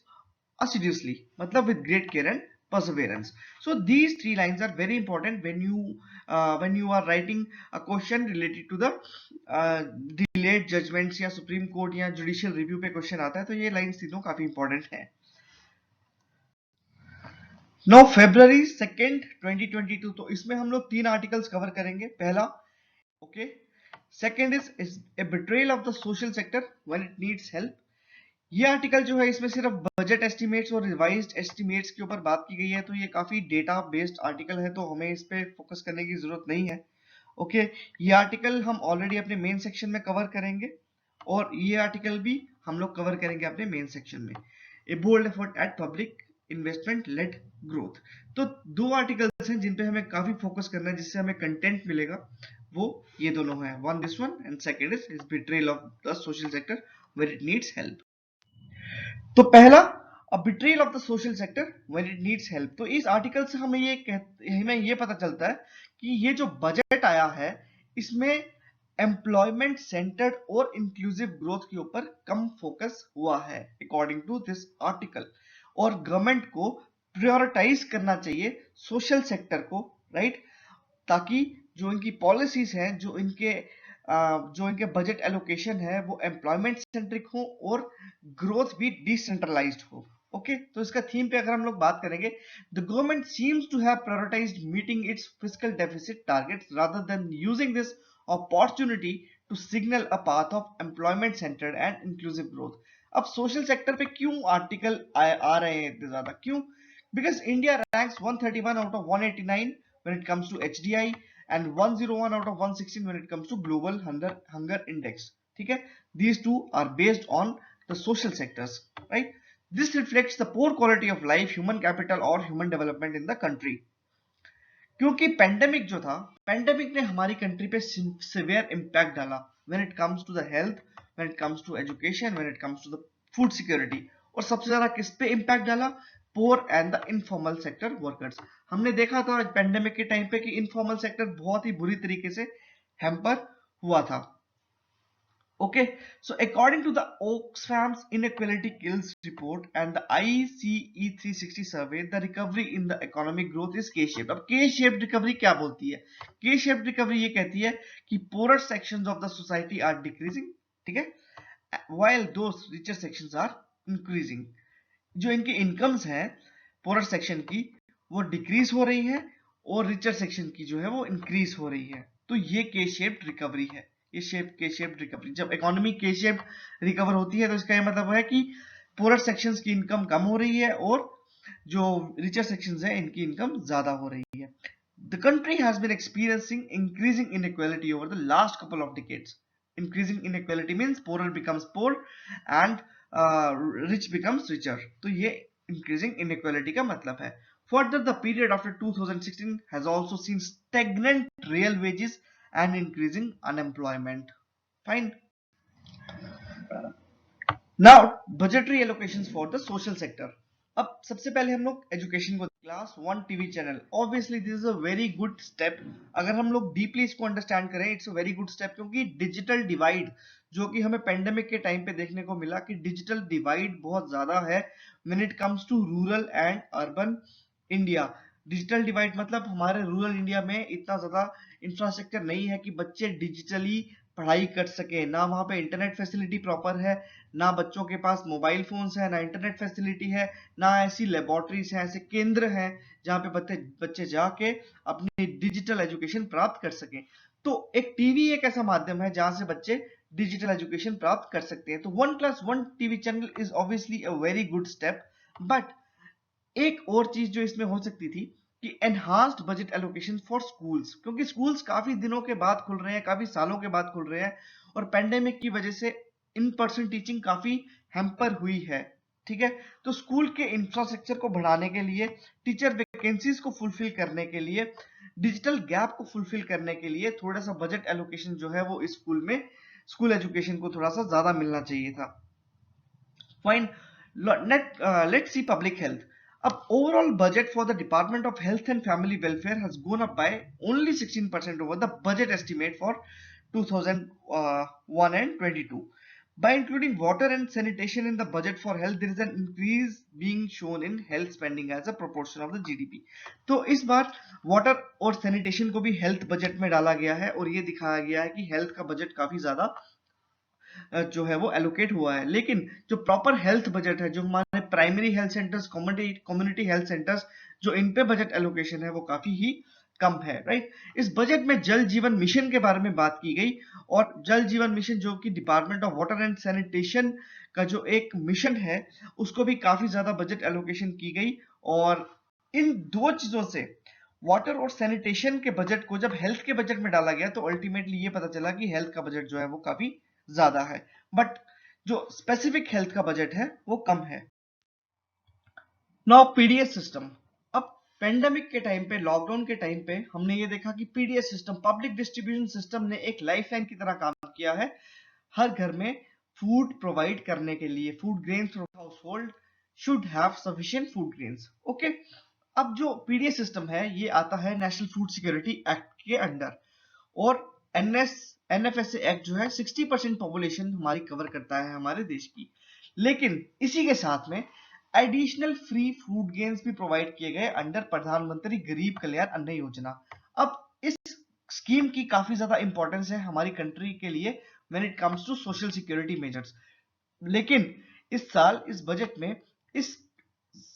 assiduously, matlab with great care and perseverance. So these 3 lines are very important when you are writing a question related to the delayed judgments या supreme court या judicial review पे question आता है, तो ये lines तीनों काफी important हैं। Now February 2nd 2022, तो इसमें हम लोग 3 articles cover करेंगे। पहला, okay, second is a betrayal of the social sector when it needs help। ये आर्टिकल जो है इसमें सिर्फ बजट एस्टिमेट्स और रिवाइज्ड एस्टिमेट्स के ऊपर बात की गई है, तो ये काफी डेटा बेस्ड आर्टिकल है, तो हमें इस पे फोकस करने की जरूरत नहीं है। ओके, ये आर्टिकल हम ऑलरेडी अपने मेन सेक्शन में कवर करेंगे और ये आर्टिकल भी हम लोग कवर करेंगे अपने मेन सेक्शन में। A bold effort at public investment led growth. तो 2 आर्टिकल्स हैं जिन पे हमें काफी फोकस करना है, जिससे हमें कंटेंट मिलेगा, वो ये दोनों हैं, one this one and second is betrayal of the social sector where it needs help. तो पहला, a betrayal of the social sector when it needs help. तो इस आर्टिकल से हमें ये पता चलता है कि ये जो बजट आया है इसमें एम्प्लॉयमेंट सेंटर्ड और इंक्लूसिव ग्रोथ के ऊपर कम फोकस हुआ है अकॉर्डिंग टू दिस आर्टिकल, और गवर्नमेंट को प्रायोरिटाइज करना चाहिए सोशल सेक्टर को, राइट, ताकि जो इनकी पॉलिसीज हैं, जो इनके बजट एलोकेशन है, वो एम्प्लॉयमेंट सेंट्रिक हो और ग्रोथ भी डिसेंट्रलाइज्ड हो। ओके, तो इसका थीम पे अगर हम लोग बात करेंगे, the government seems to have prioritised meeting its fiscal deficit targets rather than using this opportunity to signal a path of employment centred and inclusive growth. अब सोशल सेक्टर पे क्यों आर्टिकल आ रहे हैं इतने ज्यादा, क्यों? Because India ranks 131 out of 189 when it comes to HDI and 101 out of 116 when it comes to global hunger index। ठीक है, these two are based on the social sectors, right? This reflects the poor quality of life, human capital or human development in the country। क्योंकि pandemic जो था, pandemic ने हमारी country पे severe impact डाला when it comes to the health, when it comes to education, when it comes to the food security, और सबसे ज्यादा किस पे इंपैक्ट डाला? Poor and the informal sector workers. हमने देखा था पेंडेमिक के टाइम पे कि इनफॉर्मल सेक्टर बहुत ही बुरी तरीके से हैम्पर हुआ था। Okay, so according to the Oxfam's Inequality Kills report and the ICE 360 survey, the recovery in the economic growth is K-shaped। अब K-shaped recovery क्या बोलती है? K-shaped recovery ये कहती है कि poorer sections of the society are decreasing, ठीक है, while those richer sections are increasing। जो इनकी इनकम्स हैं poorer section की, वो डिक्रीज हो रही है और रिचर सेक्शन की जो है वो इंक्रीज हो रही है। तो ये के शेप्ड रिकवरी है, ये के शेप्ड रिकवरी। जब इकोनॉमी के शेप्ड रिकवर होती है तो इसका ये मतलब है कि पुअर सेक्शंस की इनकम कम हो रही है और जो रिचर सेक्शंस हैं इनकी इनकम ज्यादा हो रही है। The country has been experiencing increasing inequality over the last couple of decades। Increasing inequality means poorer becomes poor and rich becomes richer। तो ये increasing inequality का मतलब है। Further, the period after 2016 has also seen stagnant real wages and increasing unemployment। Fine। Now, budgetary allocations for the social sector। अब सबसे पहले हम लोग एजुकेशन को, class 1 TV channel, obviously this is a very good step. अगर हम लोग deeply इसको अंडरस्टैंड करें, it's a very good step, क्योंकि डिजिटल डिवाइड जो कि हमें पेंडेमिक के टाइम पे देखने को मिला कि डिजिटल डिवाइड बहुत ज्यादा है when it comes to rural and urban India. Digital divide मतलब हमारे रूरल इंडिया में इतना ज्यादा इंफ्रास्ट्रक्चर नहीं है कि बच्चे डिजिटली पढ़ाई कर सके, ना वहाँ पे इंटरनेट फैसिलिटी प्रॉपर है, ना बच्चों के पास मोबाइल फोन्स है, ना इंटरनेट फैसिलिटी है, ना ऐसी लेबोरेटरीज हैं, ऐसे केंद्र हैं जहाँ पे बच्चे जाके अपनी डिजिटल एजुकेशन प्राप्त कर सकें। तो एक टीवी एक ऐसा माध्यम है जहाँ से बच्चे डिजिटल एजुकेशन प्राप्त कर सकते हैं। तो 1+1 TV channel is obviously a very good step, but एक और चीज जो इसमें हो सकती थी कि enhanced budget allocation for schools, क्योंकि स्कूल्स काफी दिनों के बाद खुल रहे हैं, काफी सालों के बाद खुल रहे हैं, और पेंडेमिक की वजह से इन पर्सन टीचिंग काफी हैम्पर हुई है। ठीक है, तो स्कूल के इंफ्रास्ट्रक्चर को बढ़ाने के लिए, टीचर वैकेंसीज को फुलफिल करने के लिए, डिजिटल गैप को फुलफिल करने के लिए थोड़ा सा बजट एलोकेशन जो है वो इस स्कूल में, स्कूल एजुकेशन को थोड़ा सा ज्यादा मिलना चाहिए था। Fine. Let's see public health. Up overall budget for the Department of Health and Family Welfare has gone up by only 16% over the budget estimate for 2001 and 22. By including water and sanitation in the budget for health, there is an increase being shown in health spending as a proportion of the GDP. तो इस बार water और sanitation को भी health budget में डाला गया है, और ये दिखाया गया है कि हेल्थ का बजट काफी ज्यादा जो है वो एलोकेट हुआ है। लेकिन जो प्रॉपर हेल्थ बजट है, जो हमारे primary health centres, community health centres, जो इन पे बजट एलोकेशन है वो काफी ही कम है, राइट। इस बजट में जल जीवन मिशन के बारे में बात की गई, और जल जीवन मिशन जो कि department of water and sanitation का जो एक मिशन है, उसको भी काफी ज्यादा बजट एलोकेशन की गई। और इन दो चीजों से, वाटर और सैनिटेशन के बजट को जब हेल्थ के बजट में डाला गया, तो अल्टीमेटली ये पता चला कि हेल्थ का बजट जो है वो काफी ज्यादा है, बट जो स्पेसिफिक हेल्थ का बजट है वो कम है। Now PDS system. अब पेंडेमिक के टाइम पे, लॉकडाउन के टाइम पे हमने ये देखा कि PDS system, public distribution system ने एक लाइफलाइन की तरह काम किया है हर घर में फूड प्रोवाइड करने के लिए। Food grains for house hold should have sufficient food grains. Okay, अब जो पीडीएस सिस्टम है ये आता है नेशनल फूड सिक्योरिटी एक्ट के अंडर, और एनएफएसए एक्ट जो है 60% पॉपुलेशन हमारी कवर करता है हमारे देश की। लेकिन इसी के साथ में एडिशनल फ्री फूड गेन्स भी प्रोवाइड किए गए अंडर प्रधानमंत्री गरीब कल्याण अन्न योजना। अब इस स्कीम की काफी ज्यादा इंपॉर्टेंस है हमारी कंट्री के लिए when it comes to social security measures. लेकिन इस साल इस बजट में इस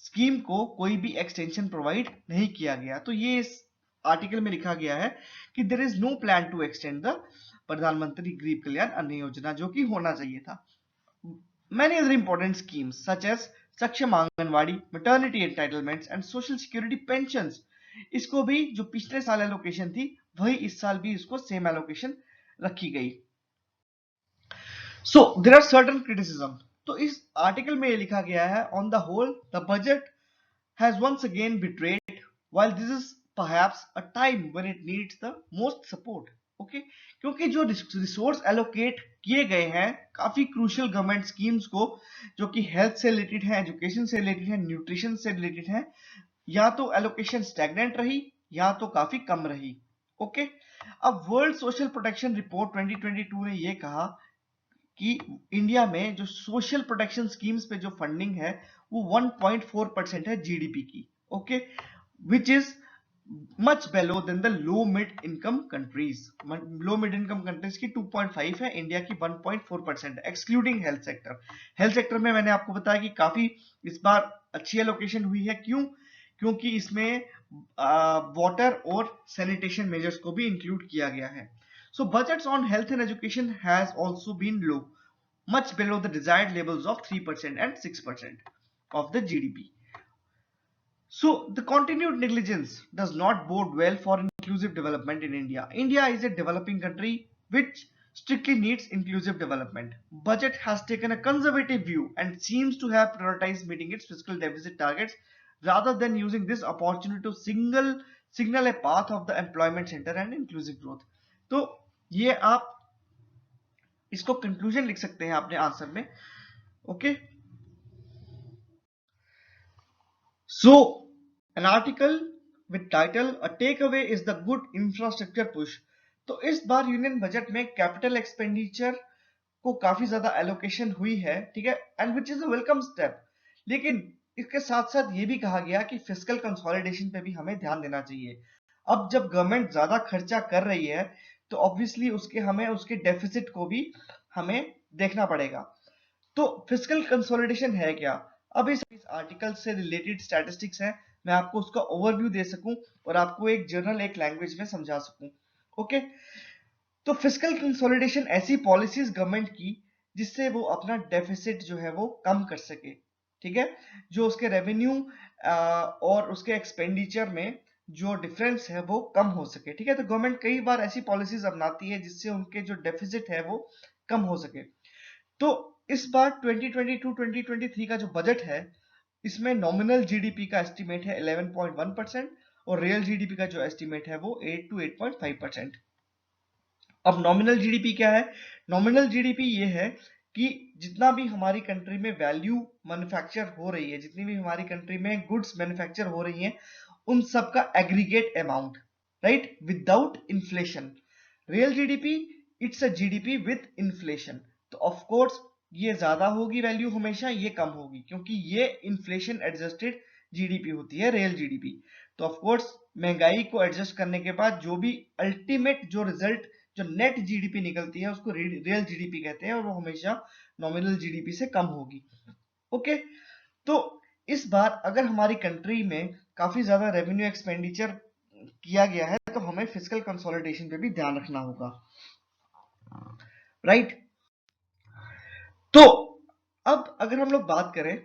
स्कीम को कोई भी एक्सटेंशन प्रोवाइड नहीं किया गया। तो ये इस आर्टिकल में लिखा गया है कि there is no plan to extend the Pradhan Mantri Garib कल्याण अन्न योजना, जो कि होना चाहिए था। Many other important schemes such as सक्षम anganwadi, maternity entitlements and social security pensions, इसको भी जो पिछले साल एलोकेशन थी वही इस साल भी इसको सेम एलोकेशन रखी गई। So there are certain criticism. तो इस आर्टिकल में ये लिखा गया है, on the whole the budget has once again betrayed, while this is perhaps a time when it needs the most support. Okay, क्योंकि जो रिसोर्स एलोकेट किए गए हैं काफी क्रूशियल गवर्नमेंट स्कीम्स को, जो कि हेल्थ से रिलेटेड है, एजुकेशन से रिलेटेड है, न्यूट्रिशन से रिलेटेड है, या तो एलोकेशन स्टैग्नेंट रही या तो काफी कम रही। ओके, अब वर्ल्ड सोशल प्रोटेक्शन रिपोर्ट 2022 ने ये कहा कि इंडिया में जो सोशल प्रोटेक्शन स्कीम्स पे जो फंडिंग है वो 1.4% है जीडीपी की। Okay, which is much below than the low mid income countries. Low mid income countries की 2.5 है, इंडिया की 1.4% excluding health sector. Health sector में मैंने आपको बताया कि काफी इस बार अच्छी एलोकेशन हुई है। क्यों? क्योंकि इसमें वाटर और सैनिटेशन मेजर्स को भी इंक्लूड किया गया है। So budgets on health and education has also been low, much below the desired levels of 3% and 6% of the GDP. So the continued negligence does not bode well for inclusive development in India. India is a developing country which strictly needs inclusive development. Budget has taken a conservative view and seems to have prioritized meeting its fiscal deficit targets rather than using this opportunity to signal a path of the employment center and inclusive growth. तो ये आप इसको conclusion लिख सकते हैं अपने answer में। Okay, so an article with title a take away is the good infrastructure push. तो इस बार यूनियन बजट में कैपिटल एक्सपेंडिचर को काफी ज्यादा एलोकेशन हुई है, ठीक है, and which is a welcome step. लेकिन इसके साथ साथ ये भी कहा गया कि फिस्कल कंसोलिडेशन पे भी हमें ध्यान देना चाहिए। अब जब गवर्नमेंट ज्यादा खर्चा कर रही है तो ऑब्वियसली हमें उसके डेफिसिट को भी हमें देखना पड़ेगा। तो फिस्कल कंसोलिडेशन है क्या? अब इस आर्टिकल से रिलेटेड स्टैटिस्टिक्स है, मैं आपको उसका ओवरव्यू दे सकूं और आपको एक जनरल एक लैंग्वेज में समझा सकूं। ओके, तो फिस्कल कंसोलिडेशन ऐसी पॉलिसीज गवर्नमेंट की जिससे वो अपना डेफिसिट जो है वो कम कर सके, ठीक है, जो उसके रेवेन्यू और उसके एक्सपेंडिचर में जो डिफरेंस है वो कम हो सके, ठीक है। तो गवर्नमेंट कई बार ऐसी पॉलिसीज अपनाती है जिससे उनके जो डेफिसिट है वो कम हो सके। तो इस बार 2022-2023 का जो बजट है, इसमें नॉमिनल जीडीपी का एस्टिमेट है 11.1% और रियल जीडीपी का जो एस्टिमेट है वो 8 to 8.5%। अब नॉमिनल जीडीपी क्या है? नॉमिनल जीडीपी ये है कि जितना भी हमारी कंट्री में वैल्यू मैन्युफैक्चर हो रही है, जितनी भी हमारी कंट्री में गुड्स मैन्युफैक्चर हो रही हैं, उन सब का aggregate amount, right, without inflation. Real GDP, it's a GDP with inflation. तो ऑफ कोर्स ये ज्यादा होगी वैल्यू हमेशा, ये कम होगी, क्योंकि ये इन्फ्लेशन एडजस्टेड जीडीपी होती है रियल जीडीपी। तो ऑफ कोर्स महंगाई को एडजस्ट करने के बाद जो भी अल्टीमेट जो रिजल्ट, जो नेट जीडीपी निकलती है, उसको रियल जीडीपी कहते हैं, और वो हमेशा नॉमिनल जीडीपी से कम होगी। ओके, तो इस बार अगर हमारी कंट्री में काफी ज्यादा रेवेन्यू एक्सपेंडिचर किया गया है तो हमें फिस्कल कंसोलिडेशन पे भी ध्यान रखना होगा, राइट। तो अब अगर हम लोग बात करें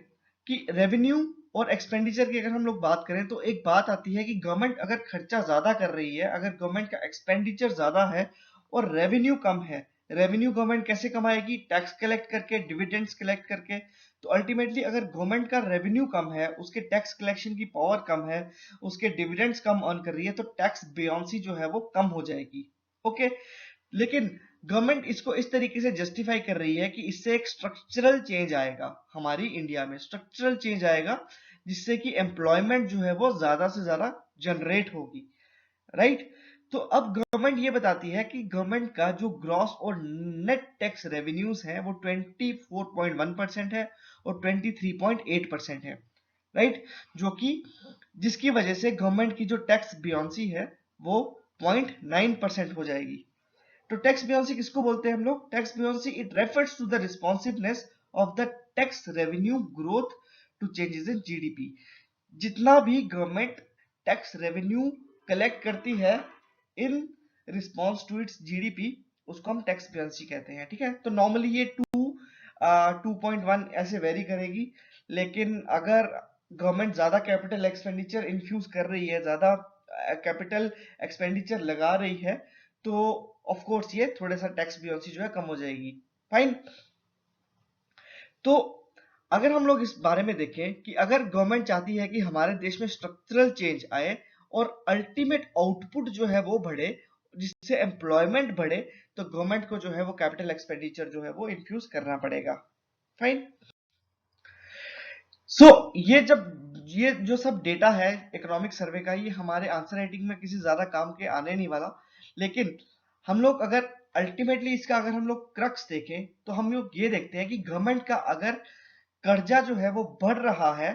कि रेवेन्यू और एक्सपेंडिचर की अगर हम लोग बात करें, तो एक बात आती है कि गवर्नमेंट अगर खर्चा ज्यादा कर रही है, अगर गवर्नमेंट का एक्सपेंडिचर ज्यादा है और रेवेन्यू कम है, रेवेन्यू गवर्नमेंट कैसे कमाएगी? टैक्स कलेक्ट करके, डिविडेंड्स कलेक्ट करके। तो अल्टीमेटली अगर गवर्नमेंट का रेवेन्यू कम है, उसके टैक्स कलेक्शन की पावर कम है, उसके डिविडेंड्स कम अर्न कर रही है, तो टैक्स बेयोंसी जो है वो कम हो जाएगी। ओके, लेकिन गवर्नमेंट इसको इस तरीके से जस्टिफाई कर रही है कि इससे एक स्ट्रक्चरल चेंज आएगा, हमारी इंडिया में स्ट्रक्चरल चेंज आएगा, जिससे कि एम्प्लॉयमेंट जो है वो ज्यादा से ज्यादा जनरेट होगी, राइट। तो अब गवर्नमेंट ये बताती है कि गवर्नमेंट का जो ग्रॉस और नेट टैक्स रेवेन्यूज है वो 24.1% है और 23.8% है, राइट, जो कि जिसकी वजह से गवर्नमेंट की जो टैक्स बियॉन्सी है वो 0.9% हो जाएगी। तो टैक्स बियॉन्सी किसको बोलते हैं हम लोग? Tax buoyancy it refers to the responsiveness of the tax revenue growth to changes in GDP. जितना भी गवर्नमेंट टैक्स रेवेन्यू कलेक्ट करती है in response to its GDP, उसको हम टैक्स बियॉन्सी कहते हैं, ठीक है। तो नॉर्मली ये 2.1 ऐसे वेरी करेगी, लेकिन अगर गवर्नमेंट ज्यादा कैपिटल एक्सपेंडिचर इन्फ्यूज कर रही है, ज्यादा कैपिटल एक्सपेंडिचर लगा रही है, तो ऑफ कोर्स ये थोड़ा सा टैक्स बियॉन्सी जो है कम हो जाएगी, फाइन। तो अगर हम लोग इस बारे में देखें कि अगर गवर्नमेंट चाहती है कि हमारे देश में स्ट्रक्चरल चेंज आए और अल्टीमेट आउटपुट जो है वो बढ़े, जिससे एम्प्लॉयमेंट बढ़े, तो गवर्नमेंट को जो है वो कैपिटल एक्सपेंडिचर जो है वो इन्फ्यूज करना पड़ेगा, फाइन। सो ये जो सब डेटा है इकोनॉमिक सर्वे का, ये हमारे आंसर राइटिंग में किसी ज्यादा काम के आने नहीं वाला, लेकिन हम लोग अगर अल्टीमेटली इसका अगर हम लोग क्रक्स देखें, तो हम लोग ये देखते हैं कि गवर्नमेंट का अगर कर्जा जो है वो बढ़ रहा है,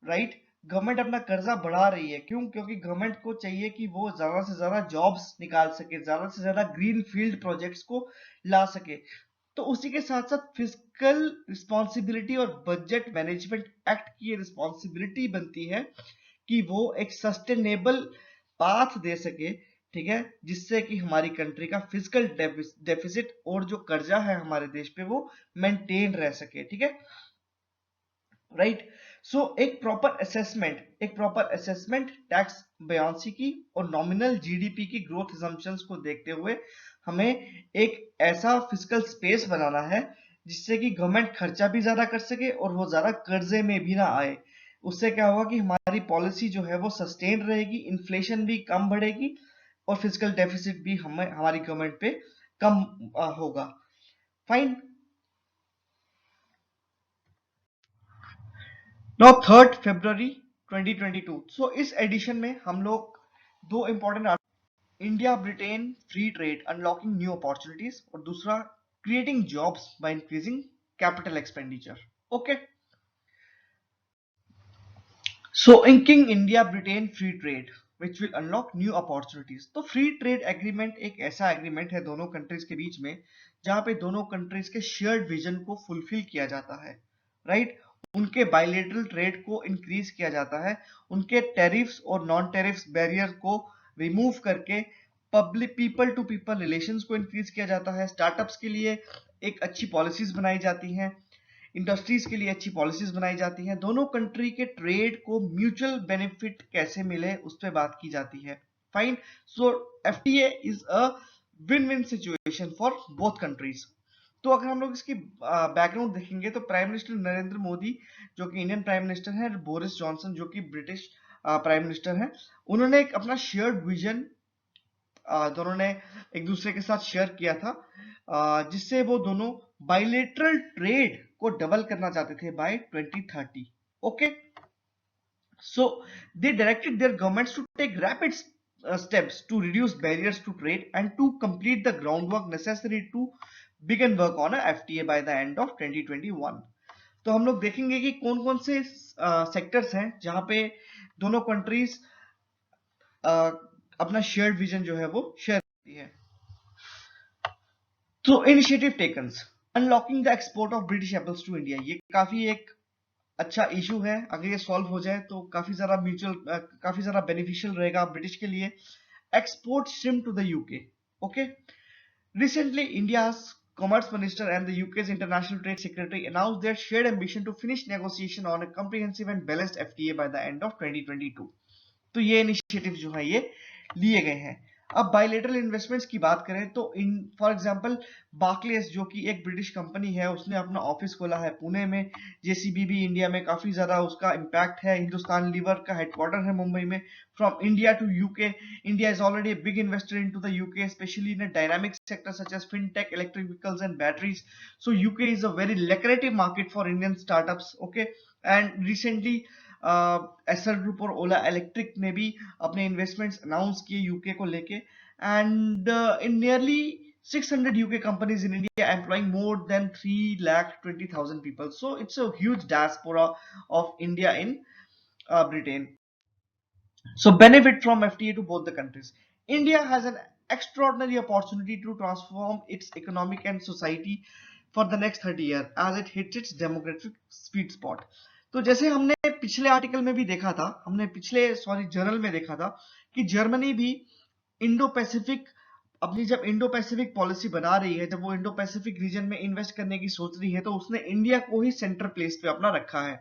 राइट, गवर्नमेंट अपना कर्जा बढ़ा रही है, क्यों? क्योंकि गवर्नमेंट को चाहिए कि वो ज्यादा से ज्यादा जॉब्स निकाल सके, ज्यादा से ज्यादा ग्रीन फील्ड प्रोजेक्ट्स को ला सके। तो उसी के साथ साथ फिजिकल रिस्पॉन्सिबिलिटी और बजट मैनेजमेंट एक्ट की ये रिस्पॉन्सिबिलिटी बनती है कि वो एक सस्टेनेबल पाथ दे सके, ठीक है, जिससे कि हमारी कंट्री का फिजिकल डेफिसिट और जो कर्जा है हमारे देश पे वो मेंटेन रह सके, ठीक है, राइट। सो एक प्रॉपर असेसमेंट टैक्स बयानसी की और नॉमिनल जीडीपी की ग्रोथ असम्पशंस को देखते हुए हमें एक ऐसा फिजिकल स्पेस बनाना है जिससे कि गवर्नमेंट खर्चा भी ज्यादा कर सके और वो ज्यादा कर्जे में भी ना आए। उससे क्या होगा कि हमारी पॉलिसी जो है वो सस्टेन रहेगी, इन्फ्लेशन भी कम बढ़ेगी और फिजिकल डेफिसिट भी हमें हमारी गवर्नमेंट पे कम होगा, फाइन। नाउ 3 फरवरी 2022। सो इस एडिशन में हम लोग दो important, India Britain free trade unlocking new opportunities, और दूसरा creating jobs by increasing capital expenditure. Okay, so inking India Britain free trade which will unlock new opportunities. तो फ्री ट्रेड एग्रीमेंट एक ऐसा एग्रीमेंट है दोनों कंट्रीज के बीच में, जहां पे दोनों कंट्रीज के शेयर्ड विजन को फुलफिल किया जाता है, राइट। उनके बायलेटरल ट्रेड को इंक्रीज किया जाता है, उनके टैरिफ्स और नॉन टैरिफ्स बैरियर को रिमूव करके public people to people relations को इंक्रीज किया जाता है, स्टार्टअप्स के लिए एक अच्छी पॉलिसीज बनाई जाती हैं, इंडस्ट्रीज के लिए अच्छी पॉलिसीज बनाई जाती हैं, दोनों कंट्री के ट्रेड को म्यूचुअल बेनिफिट कैसे मिले उस पर बात की जाती है। Fine. So FTA is a win win situation for both countries. तो अगर हम लोग इसकी बैकग्राउंड देखेंगे तो प्राइम मिनिस्टर नरेंद्र मोदी जो कि इंडियन प्राइम मिनिस्टर हैं, बोरिस जॉनसन जो कि ब्रिटिश प्राइम मिनिस्टर हैं, उन्होंने एक अपना शेयर्ड विजन दोनों ने एक दूसरे के साथ शेयर किया था, जिससे वो दोनों बाइलेटरल ट्रेड को डबल करना चाहते थे by 2030। Okay, so they directed their governments to take rapid steps to reduce barriers to trade and to complete the groundwork necessary to begin work on a FTA by the end of 2021। तो हम लोग देखेंगे कि कौन कौन से sectors हैं जहां पे दोनों कंट्रीज अपना शेयर्ड विजन जो है वो शेयर करती है। तो initiative taken, unlocking the export of British apples to India, ये काफी एक अच्छा इशू है। अगर ये सॉल्व हो जाए तो काफी ज्यादा बेनिफिशियल रहेगा ब्रिटिश के लिए। Export shrimp to the UK. Okay, recently India's Commerce Minister and the UK's International Trade Secretary announced their shared ambition to finish negotiation on a comprehensive and balanced FTA by the end of 2022। तो ये initiative जो है ये लिए गए हैं। अब bilateral investments की बात करें तो इन फॉर एग्जांपल बार्कलेस जो कि एक ब्रिटिश कंपनी है, उसने अपना ऑफिस खोला है पुणे में। जेसीबी भी इंडिया में काफी ज्यादा उसका इम्पैक्ट है। हिंदुस्तान लीवर का हेडक्वार्टर है मुंबई में। From India to UK, India is already a big investor into the UK, especially in a dynamic sector such as fintech, electric vehicles and batteries. So UK is a very lucrative market for Indian startups। Okay, and recently Acer group और ओला electric ने भी अपने investments announce किए UK को लेके। And in nearly 600 UK companies in India employing more than 3,20,000 people. So it's a huge diaspora of India in Britain. So benefit from FTA to both the countries. India has an extraordinary opportunity to transform its economic and society for the next 30 years as it hits its demographic sweet spot। तो जैसे हमने पिछले article में भी देखा था, journal में देखा था कि जर्मनी भी इंडो पैसिफिक अपनी जब इंडो पैसिफिक पॉलिसी बना रही है, जब वो इंडो पैसिफिक रीजन में इन्वेस्ट करने की सोच रही है, तो उसने इंडिया को ही सेंटर प्लेस पे अपना रखा है।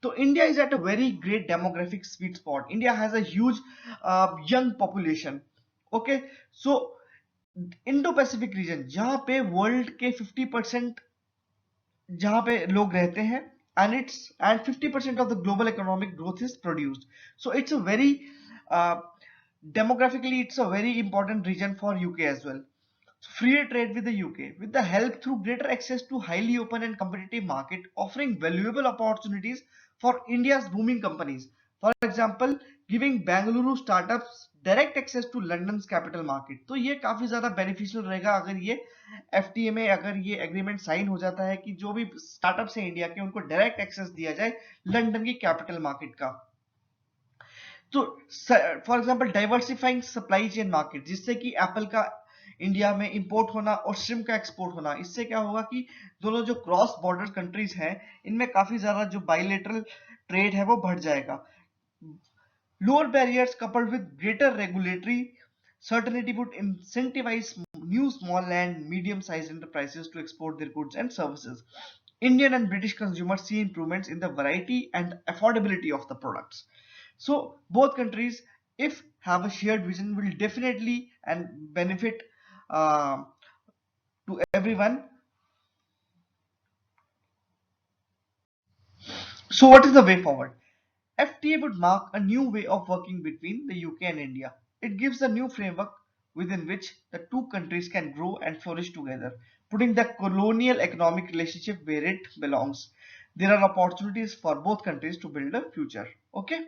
तो India is at a very great demographic sweet spot. India has a huge young population. Okay, so Indo Pacific region जहां पे वर्ल्ड के 50% जहां पे लोग रहते हैं, and 50% of the global economic growth is produced। So it's a very demographically it's a very important region for UK as well। Freer trade with the UK with the help through greater access to highly open and competitive market, offering valuable opportunities for India's booming companies। For example, giving Bangalore startups direct access to London's capital market। तो ये काफी ज्यादा beneficial रहेगा अगर ये FTA में अगर ये एग्रीमेंट साइन हो जाता है कि जो भी स्टार्टअप्स हैं इंडिया के उनको डायरेक्ट एक्सेस दिया जाए लंदन की कैपिटल मार्केट का। तो for example diversifying supply chain market, जिससे कि एप्पल का इंडिया में इंपोर्ट होना और श्रिम्प का एक्सपोर्ट होना, इससे क्या होगा कि दोनों जो क्रॉस बॉर्डर कंट्रीज हैं इनमें काफी ज्यादा जो बायलेटरल ट्रेड है वो बढ़ जाएगा। Lower barriers coupled with greater regulatory certainty would incentivize new small and medium-sized enterprises to export their goods and services। Indian and British consumers see improvements in the variety and affordability of the products। So both countries, if have a shared vision, will definitely and benefit to everyone। So what is the way forward? FTA would mark a new way of working between the UK and India। It gives a new framework within which the two countries can grow and flourish together, putting the colonial economic relationship where it belongs। There are opportunities for both countries to build a future। Okay.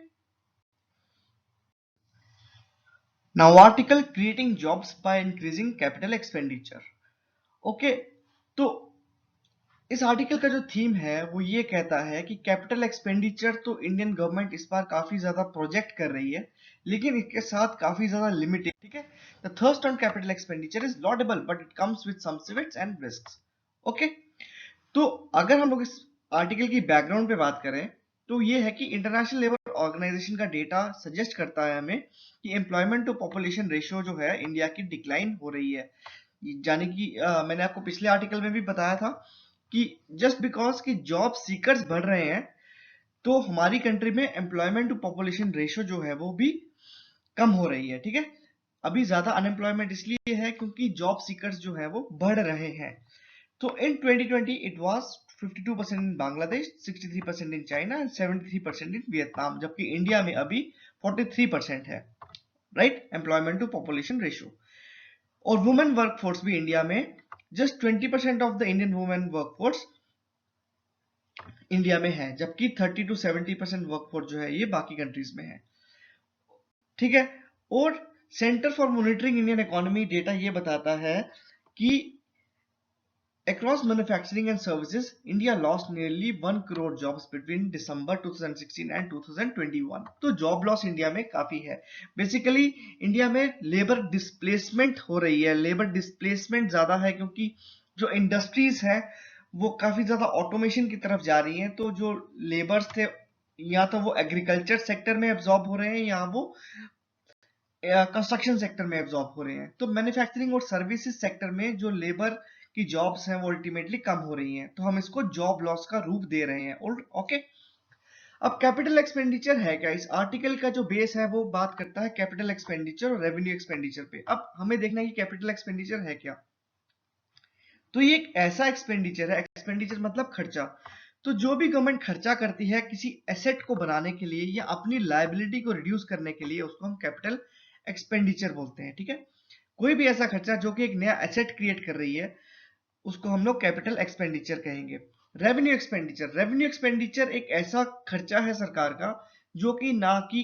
Now article creating jobs by increasing capital expenditure। Okay, तो इस article का जो theme है वो ये कहता है कि कैपिटल एक्सपेंडिचर तो इंडियन गवर्नमेंट इस बार काफी ज्यादा प्रोजेक्ट कर रही है, लेकिन इसके साथ काफी ज्यादा लिमिटेड। ठीक है, the thirst on capital expenditure is laudable but it comes with some risks and risks. Okay, तो अगर हम लोग इस आर्टिकल की बैकग्राउंड पे बात करें तो ये है कि इंटरनेशनल लेवल ऑर्गेनाइजेशन का डेटा सजेस्ट करता है हमें कि एम्प्लॉयमेंट टू पॉपुलेशन रेशियो जो है इंडिया की डिक्लाइन हो रही है। यानी कि मैंने आपको पिछले आर्टिकल में भी बताया था कि जस्ट बिकॉज कि जॉब सीकर्स बढ़ रहे हैं तो हमारी कंट्री में एम्प्लॉयमेंट टू पॉपुलेशन रेशियो जो है वो भी कम हो रही है। ठीक है, अभी ज्यादा अनएम्प्लॉयमेंट इसलिए है क्योंकि जॉब सीकर्स जो है वो बढ़ रहे हैं। तो in 2020 it was 52% in Bangladesh, 63% in China and 73% in Vietnam, जबकि इंडिया में अभी 43% है, right, employment to population ratio. और वुमेन वर्कफोर्स भी इंडिया में just 20% of the Indian women workforce India में है, जबकि 30 to 70% वर्कफोर्स जो है ये बाकी कंट्रीज में है। ठीक है, और centre for monitoring Indian economy data ये बताता है कि across manufacturing and services, India lost nearly 1 crore jobs between December 2016 and 2021. तो जॉब लॉस इंडिया में काफी है। बेसिकली इंडिया में लेबर डिस्प्लेसमेंट हो रही है, लेबर डिस्प्लेसमेंट ज्यादा है क्योंकि जो इंडस्ट्रीज है वो काफी ज्यादा ऑटोमेशन की तरफ जा रही हैं, तो जो लेबर्स थे या तो वो एग्रीकल्चर सेक्टर में एब्जॉर्ब हो रहे हैं या वो कंस्ट्रक्शन सेक्टर में एब्जॉर्ब हो रहे हैं। तो मैन्युफैक्चरिंग और सर्विसेज सेक्टर में जो लेबर की जॉब्स हैं वो अल्टीमेटली कम हो रही हैं, तो हम इसको जॉब लॉस का रूप दे रहे हैं। और ओके, अब कैपिटल एक्सपेंडिचर है क्या? इस आर्टिकल का जो बेस है वो बात करता है कैपिटल एक्सपेंडिचर और रेवेन्यू एक्सपेंडिचर पे। अब हमें देखना है कि कैपिटल एक्सपेंडिचर है क्या। तो ये एक ऐसा एक्सपेंडिचर है, एक्सपेंडिचर मतलब खर्चा, तो जो भी गवर्नमेंट खर्चा करती है किसी एसेट को बनाने के लिए या अपनी लायबिलिटी को रिड्यूस करने के लिए, उसको हम कैपिटल एक्सपेंडिचर बोलते हैं। ठीक है, कोई भी ऐसा खर्चा जो कि एक नया एसेट क्रिएट कर रही है उसको हम लोग कैपिटल एक्सपेंडिचर कहेंगे। रेवेन्यू एक्सपेंडिचर, रेवेन्यू एक्सपेंडिचर एक ऐसा खर्चा है सरकार का जो कि ना कि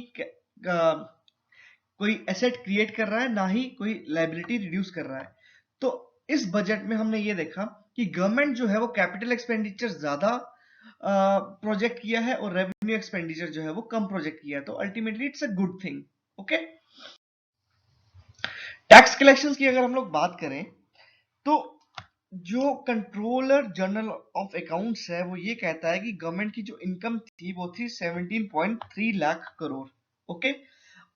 कोई एसेट क्रिएट कर रहा है ना ही कोई लायबिलिटी रिड्यूस कर रहा है। तो इस बजट में हमने ये देखा कि गवर्नमेंट जो है वो कैपिटल एक्सपेंडिचर ज्यादा प्रोजेक्ट किया है और रेवेन्यू एक्सपेंडिचर जो है वो कम प्रोजेक्ट किया है, तो ultimately it's a good thing. Okay, tax collections की अगर हम लोग बात करें तो जो कंट्रोलर जनरल ऑफ अकाउंट्स है वो ये कहता है कि गवर्नमेंट की जो इनकम थी वो थी 17.3 लाख करोड़। ओके,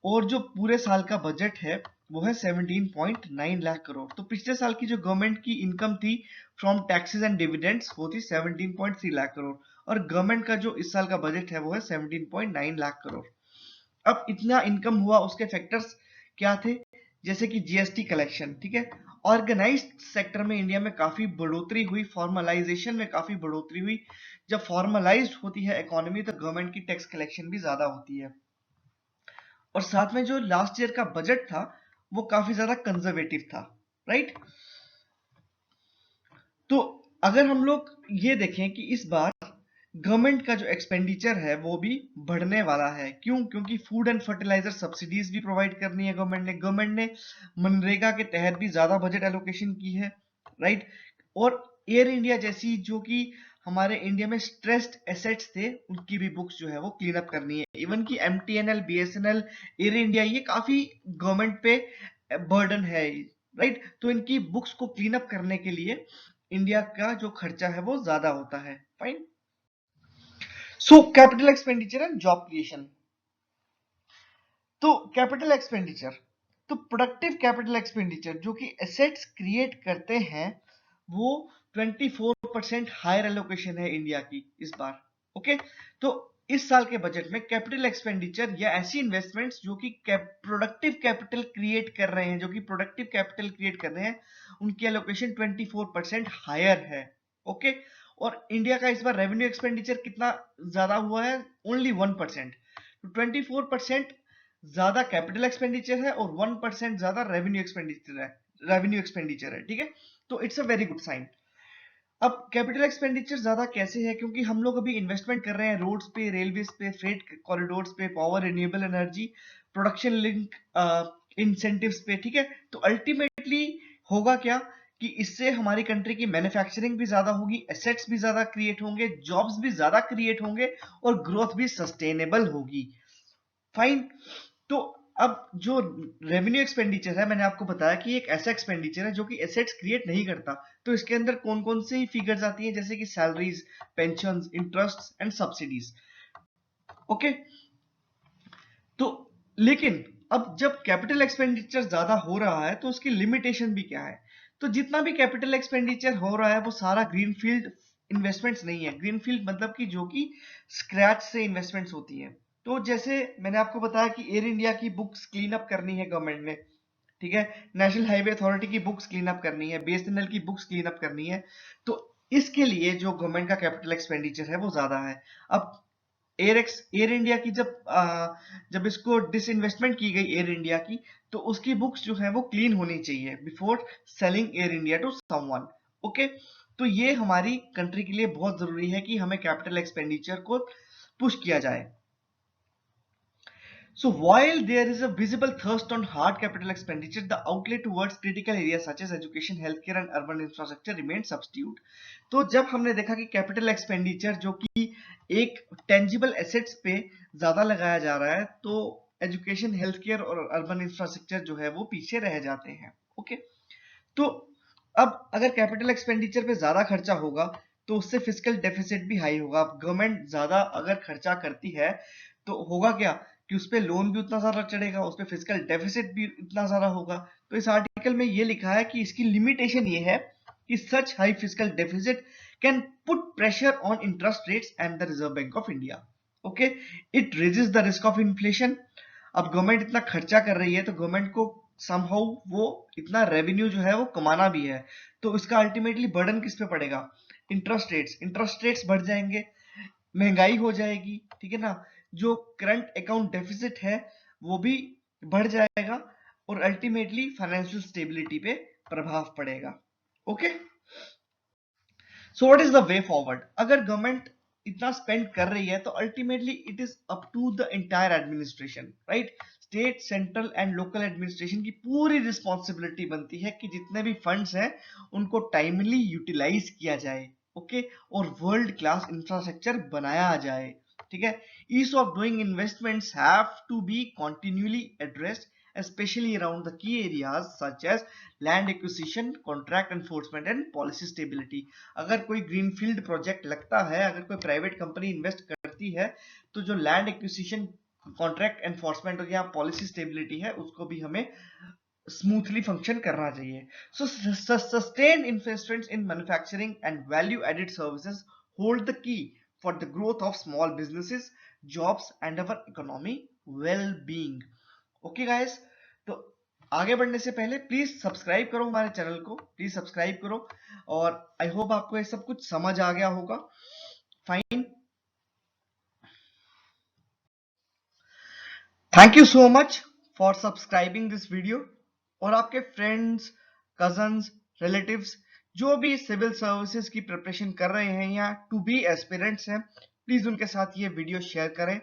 और जो पूरे साल का बजट है वो है 17.9 लाख करोड़। तो पिछले साल की जो गवर्नमेंट की इनकम थी फ्रॉम टैक्सेस एंड डिविडेंड्स वो थी 17.3 लाख करोड़, और गवर्नमेंट का जो इस साल का बजट है वो है 17.9 लाख करोड़। अब इतना इनकम हुआ, उसके फैक्टर्स क्या थे? जैसे कि जीएसटी कलेक्शन। ठीक है, ऑर्गेनाइज्ड सेक्टर में इंडिया में काफी बढ़ोतरी हुई, फॉर्मलाइजेशन में काफी बढ़ोतरी हुई। जब फॉर्मलाइज्ड होती है इकोनॉमी तो गवर्नमेंट की टैक्स कलेक्शन भी ज्यादा होती है। और साथ में जो लास्ट ईयर का बजट था वो काफी ज्यादा कंजर्वेटिव था, राइट। तो अगर हम लोग ये देखें कि इस बार गवर्नमेंट का जो एक्सपेंडिचर है वो भी बढ़ने वाला है। क्यों? क्योंकि फूड एंड फर्टिलाइजर सब्सिडीज भी प्रोवाइड करनी है गवर्नमेंट ने मनरेगा के तहत भी ज्यादा बजट एलोकेशन की है, राइट। और एयर इंडिया जैसी जो कि हमारे इंडिया में स्ट्रेस्ड एसेट्स थे उनकी भी बुक्स जो है वो क्लीन अप करनी है। इवन की एमटीएनएल, बीएसएनएल, एयर इंडिया ये काफी गवर्नमेंट पे बर्डन है, राइट। तो इनकी बुक्स को क्लीन अप करने के लिए इंडिया का जो खर्चा है वो ज्यादा होता है। Fine. So capital expenditure and job creation. तो कैपिटल एक्सपेंडिचर, तो प्रोडक्टिव कैपिटल एक्सपेंडिचर जो कि एसेट्स क्रिएट करते हैं वो 24% हायर एलोकेशन है इंडिया की इस बार। ओके, तो इस साल के बजट में कैपिटल एक्सपेंडिचर या ऐसी इन्वेस्टमेंट्स जो कि प्रोडक्टिव कैपिटल क्रिएट कर रहे हैं, जो कि प्रोडक्टिव कैपिटल क्रिएट कर रहे हैं, उनकी एलोकेशन 24% हायर है। ओके, और इंडिया का इस बार रेवेन्यू एक्सपेंडिचर कितना ज्यादा हुआ है? ओनली 1%। तो 24% ज्यादा कैपिटल एक्सपेंडिचर है और 1% ज्यादा रेवेन्यू एक्सपेंडिचर है। ठीक है, तो it's a very good sign. अब कैपिटल एक्सपेंडिचर ज्यादा कैसे है? क्योंकि हम लोग अभी इन्वेस्टमेंट कर रहे हैं रोड्स पे, रेलवेज पे, फ्रेट कॉरिडोर्स पे, power, renewable energy, production link incentives पे। ठीक है, तो अल्टीमेटली होगा क्या कि इससे हमारी कंट्री की मैन्युफैक्चरिंग भी ज्यादा होगी, एसेट्स भी ज्यादा क्रिएट होंगे, जॉब्स भी ज्यादा क्रिएट होंगे और ग्रोथ भी सस्टेनेबल होगी। फाइन। तो अब जो रेवेन्यू एक्सपेंडिचर है, मैंने आपको बताया कि एक ऐसा एक्सपेंडिचर है जो कि एसेट्स क्रिएट नहीं करता। तो इसके अंदर कौन कौन सी फिगर्स आती हैं? जैसे कि salaries, pensions, interest and subsidies. Okay, तो लेकिन अब जब कैपिटल एक्सपेंडिचर ज्यादा हो रहा है तो उसकी लिमिटेशन भी क्या है? तो जितना भी कैपिटल एक्सपेंडिचर हो रहा है वो सारा ग्रीनफील्ड इन्वेस्टमेंट नहीं है। ग्रीनफील्ड मतलब कि जो कि स्क्रैच से इन्वेस्टमेंट्स होती हैं। तो जैसे मैंने आपको बताया कि एयर इंडिया की बुक्स क्लीन अप करनी है गवर्नमेंट ने, ठीक है, नेशनल हाईवे अथॉरिटी की बुक्स क्लीन अप करनी है, बीएसएनएल की बुक्स क्लीन अप करनी है। तो इसके लिए जो गवर्नमेंट का कैपिटल एक्सपेंडिचर है वो ज्यादा है। अब एयर इंडिया की जब इसको डिसइन्वेस्टमेंट की गई एयर इंडिया की, तो उसकी बुक्स जो है वो क्लीन होनी चाहिए before selling Air India to someone. Okay, तो ये हमारी कंट्री के लिए बहुत जरूरी है कि हमें कैपिटल एक्सपेंडिचर को पुश किया जाए। So while there is a visible thirst on hard capital expenditure, the outlay towards critical areas such as education, healthcare and urban infrastructure remains substitute. तो जब हमने देखा कि कैपिटल एक्सपेंडिचर जो कि एक टेंजिबल एसेट्स पे ज्यादा लगाया जा रहा है, तो एजुकेशन, हेल्थ केयर और अर्बन इंफ्रास्ट्रक्चर जो है वो पीछे रह जाते हैं। ओके, तो अब अगर कैपिटल एक्सपेंडिचर पे ज्यादा खर्चा होगा तो उससे फिजिकल डेफिसिट भी हाई होगा। गवर्नमेंट ज्यादा अगर खर्चा करती है तो होगा क्या कि उस पे लोन भी उतना ज्यादा चढ़ेगा, उस पे फिजिकल डेफिसिट भी इतना ज्यादा होगा। तो इस आर्टिकल में ये लिखा है कि इसकी लिमिटेशन ये है कि such high physical deficit can put pressure on interest rates and the Reserve Bank of India. Okay, it raises the risk of inflation. अब गवर्नमेंट इतना खर्चा कर रही है तो गवर्नमेंट को समहाउ वो इतना रेवेन्यू जो है वो कमाना भी है, तो इसका अल्टीमेटली बर्डन किस पे पड़ेगा? इंटरेस्ट रेट्स बढ़ जाएंगे, महंगाई हो जाएगी, ठीक है ना, जो करंट अकाउंट डेफिसिट है वो भी बढ़ जाएगा और अल्टीमेटली फाइनेंशियल स्टेबिलिटी पे प्रभाव पड़ेगा। Okay, so what is the way forward? अगर गवर्नमेंट इतना स्पेंड कर रही है तो ultimately it is up to the entire administration, right? State, central and local administration की पूरी रिस्पॉन्सिबिलिटी बनती है कि जितने भी फंड्स हैं उनको टाइमली यूटिलाइज किया जाए, ओके, और वर्ल्ड क्लास इंफ्रास्ट्रक्चर बनाया जाए, ठीक है। Ease of doing investments have to be continuously addressed, especially around the key areas such as land acquisition, contract enforcement and policy stability। अगर कोई ग्रीनफील्ड प्रोजेक्ट लगता है, अगर कोई प्राइवेट कंपनी इन्वेस्ट करती है, तो जो लैंड एक्विजिशन, कॉन्ट्रैक्ट एनफोर्समेंट और या पॉलिसी स्टेबिलिटी है उसको भी हमें स्मूथली फंक्शन करना चाहिए। So sustained investments in manufacturing and value added services hold the key for the growth of small businesses, jobs and our economy well being. Okay guys, तो आगे बढ़ने से पहले प्लीज सब्सक्राइब करो हमारे चैनल को, प्लीज सब्सक्राइब करो, और आई होप आपको ये सब कुछ समझ आ गया होगा। Fine, thank you so much for subscribing this video. और आपके फ्रेंड्स, कजन्स, रिलेटिव्स जो भी सिविल सर्विसेज की प्रिपरेशन कर रहे हैं या टू बी एस्पिरेंट्स हैं, प्लीज उनके साथ ये वीडियो शेयर करें।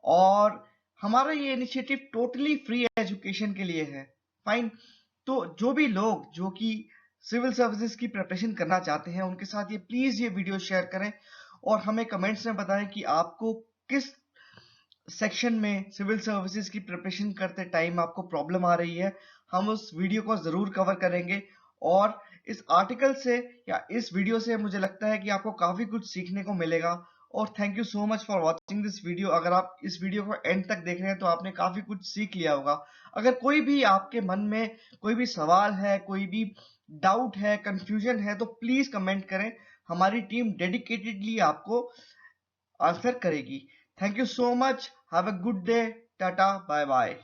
और हमारा ये इनिशिएटिव टोटली फ्री एजुकेशन के लिए है। फाइन, तो जो भी लोग जो कि सिविल सर्विसेज की प्रिपरेशन करना चाहते हैं उनके साथ ये प्लीज ये वीडियो शेयर करें और हमें कमेंट्स में बताएं कि आपको किस सेक्शन में सिविल सर्विसेज की प्रिपरेशन करते टाइम आपको प्रॉब्लम आ रही है। हम उस वीडियो को जरूर कवर करेंगे और इस आर्टिकल से या इस वीडियो से मुझे लगता है कि आपको काफी कुछ सीखने को मिलेगा। और thank you so much for watching this video. अगर आप इस वीडियो को एंड तक देख रहे हैं तो आपने काफी कुछ सीख लिया होगा। अगर कोई भी आपके मन में कोई भी सवाल है, कोई भी डाउट है, कंफ्यूजन है, तो प्लीज कमेंट करें, हमारी टीम डेडिकेटेडली आपको आंसर करेगी। Thank you so much, have a good day, tata, bye bye.